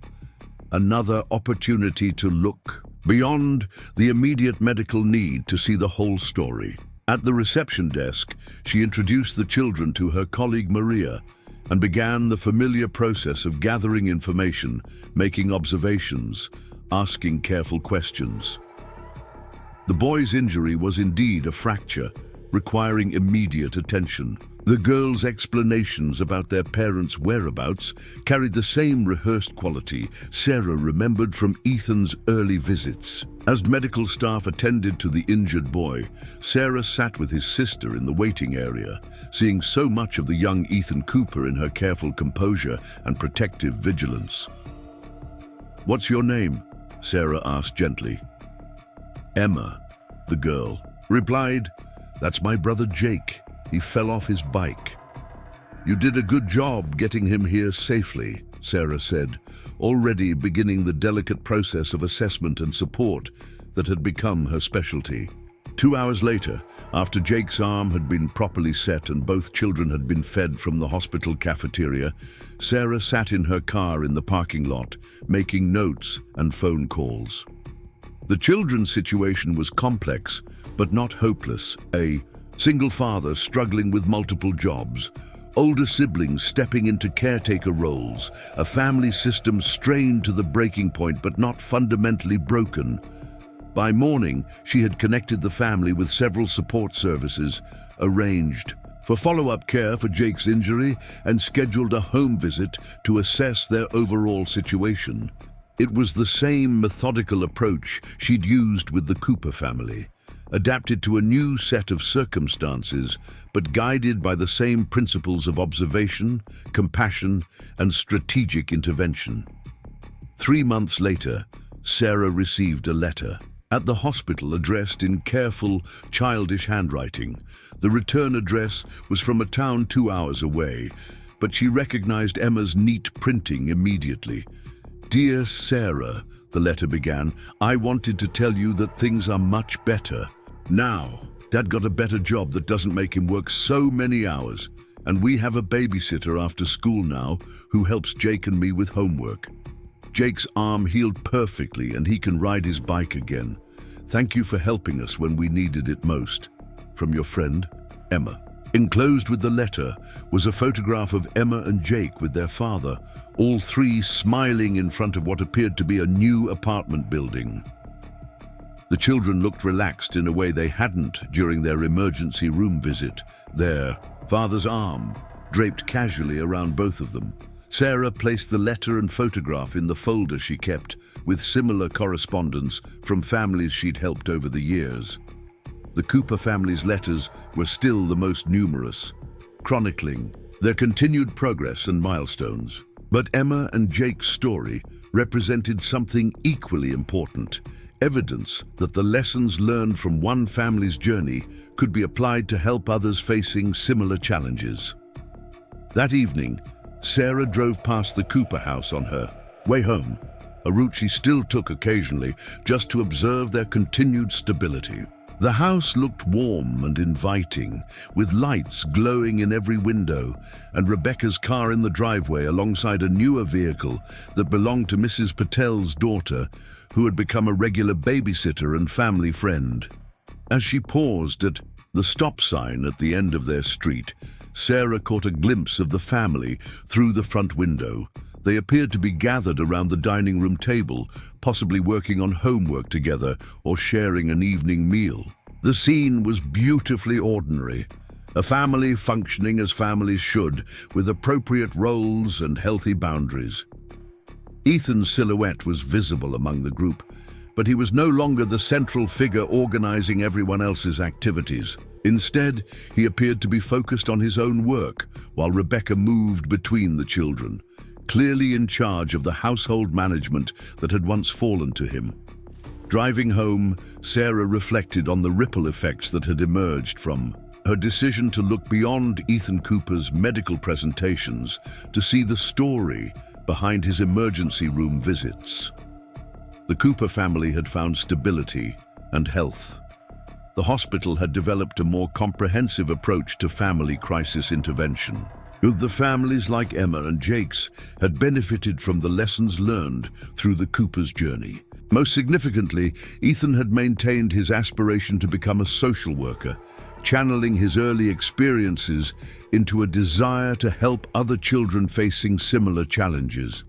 another opportunity to look beyond the immediate medical need to see the whole story. At the reception desk, she introduced the children to her colleague Maria and began the familiar process of gathering information, making observations, asking careful questions. The boy's injury was indeed a fracture, requiring immediate attention. The girls' explanations about their parents' whereabouts carried the same rehearsed quality Sarah remembered from Ethan's early visits. As medical staff attended to the injured boy, Sarah sat with his sister in the waiting area, seeing so much of the young Ethan Cooper in her careful composure and protective vigilance. "What's your name?" Sarah asked gently. "Emma," the girl replied. "That's my brother Jake. He fell off his bike." "You did a good job getting him here safely," Sarah said, already beginning the delicate process of assessment and support that had become her specialty. 2 hours later, after Jake's arm had been properly set and both children had been fed from the hospital cafeteria, Sarah sat in her car in the parking lot, making notes and phone calls. The children's situation was complex, but not hopeless. A single father struggling with multiple jobs, older siblings stepping into caretaker roles, a family system strained to the breaking point but not fundamentally broken. By morning, she had connected the family with several support services, arranged for follow-up care for Jake's injury, and scheduled a home visit to assess their overall situation. It was the same methodical approach she'd used with the Cooper family, adapted to a new set of circumstances, but guided by the same principles of observation, compassion, and strategic intervention. 3 months later, Sarah received a letter at the hospital addressed in careful, childish handwriting. The return address was from a town 2 hours away, but she recognized Emma's neat printing immediately. "Dear Sarah," the letter began, "I wanted to tell you that things are much better. Now, Dad got a better job that doesn't make him work so many hours, and we have a babysitter after school now who helps Jake and me with homework. Jake's arm healed perfectly and he can ride his bike again. Thank you for helping us when we needed it most. From your friend, Emma." Enclosed with the letter was a photograph of Emma and Jake with their father, all three smiling in front of what appeared to be a new apartment building. The children looked relaxed in a way they hadn't during their emergency room visit, their father's arm draped casually around both of them. Sarah placed the letter and photograph in the folder she kept, with similar correspondence from families she'd helped over the years. The Cooper family's letters were still the most numerous, chronicling their continued progress and milestones. But Emma and Jake's story represented something equally important, evidence that the lessons learned from one family's journey could be applied to help others facing similar challenges. That evening, Sarah drove past the Cooper house on her way home, a route she still took occasionally just to observe their continued stability. The house looked warm and inviting, with lights glowing in every window, and Rebecca's car in the driveway alongside a newer vehicle that belonged to Mrs. Patel's daughter, who had become a regular babysitter and family friend. As she paused at the stop sign at the end of their street, Sarah caught a glimpse of the family through the front window. They appeared to be gathered around the dining room table, possibly working on homework together or sharing an evening meal. The scene was beautifully ordinary, a family functioning as families should, with appropriate roles and healthy boundaries. Ethan's silhouette was visible among the group, but he was no longer the central figure organizing everyone else's activities. Instead, he appeared to be focused on his own work, while Rebecca moved between the children, clearly in charge of the household management that had once fallen to him. Driving home, Sarah reflected on the ripple effects that had emerged from her decision to look beyond Ethan Cooper's medical presentations to see the story behind his emergency room visits. The Cooper family had found stability and health. The hospital had developed a more comprehensive approach to family crisis intervention. The families like Emma and Jake's had benefited from the lessons learned through the Cooper's journey. Most significantly, Ethan had maintained his aspiration to become a social worker, channeling his early experiences into a desire to help other children facing similar challenges.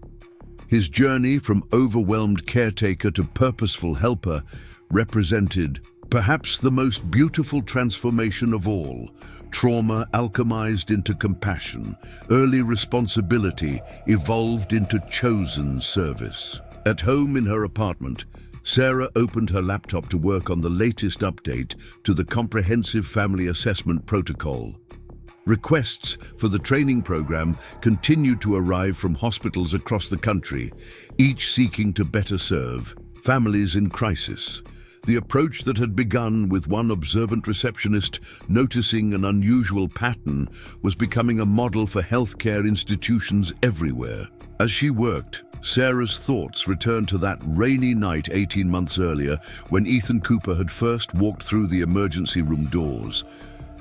His journey from overwhelmed caretaker to purposeful helper represented perhaps the most beautiful transformation of all. Trauma alchemized into compassion, early responsibility evolved into chosen service. At home in her apartment, Sarah opened her laptop to work on the latest update to the Comprehensive Family Assessment Protocol. Requests for the training program continued to arrive from hospitals across the country, each seeking to better serve families in crisis. The approach that had begun with one observant receptionist noticing an unusual pattern was becoming a model for healthcare institutions everywhere. As she worked, Sarah's thoughts returned to that rainy night 18 months earlier when Ethan Cooper had first walked through the emergency room doors.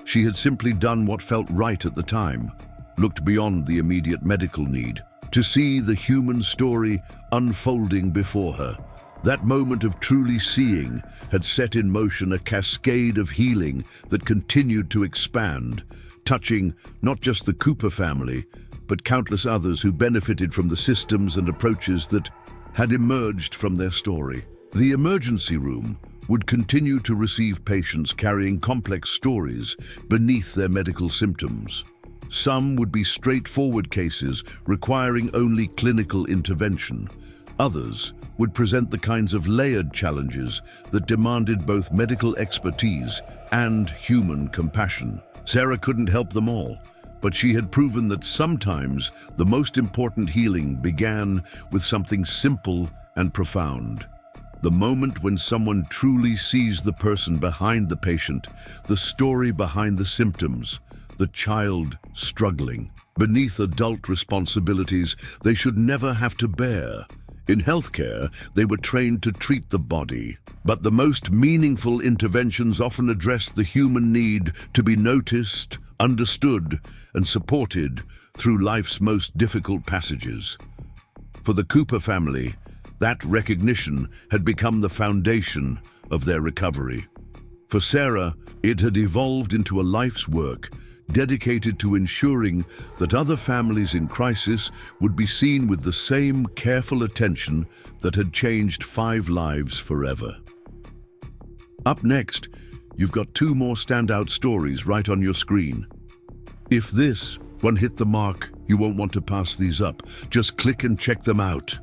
She had simply done what felt right at the time, looked beyond the immediate medical need, to see the human story unfolding before her. That moment of truly seeing had set in motion a cascade of healing that continued to expand, touching not just the Cooper family, but countless others who benefited from the systems and approaches that had emerged from their story. The emergency room would continue to receive patients carrying complex stories beneath their medical symptoms. Some would be straightforward cases requiring only clinical intervention. Others would present the kinds of layered challenges that demanded both medical expertise and human compassion. Sarah couldn't help them all, but she had proven that sometimes the most important healing began with something simple and profound. The moment when someone truly sees the person behind the patient, the story behind the symptoms, the child struggling beneath adult responsibilities they should never have to bear. In healthcare, they were trained to treat the body, but the most meaningful interventions often address the human need to be noticed, understood, and supported through life's most difficult passages. For the Cooper family, that recognition had become the foundation of their recovery. For Sarah, it had evolved into a life's work dedicated to ensuring that other families in crisis would be seen with the same careful attention that had changed 5 lives forever. Up next, you've got 2 more standout stories right on your screen. If this one hit the mark, you won't want to pass these up. Just click and check them out.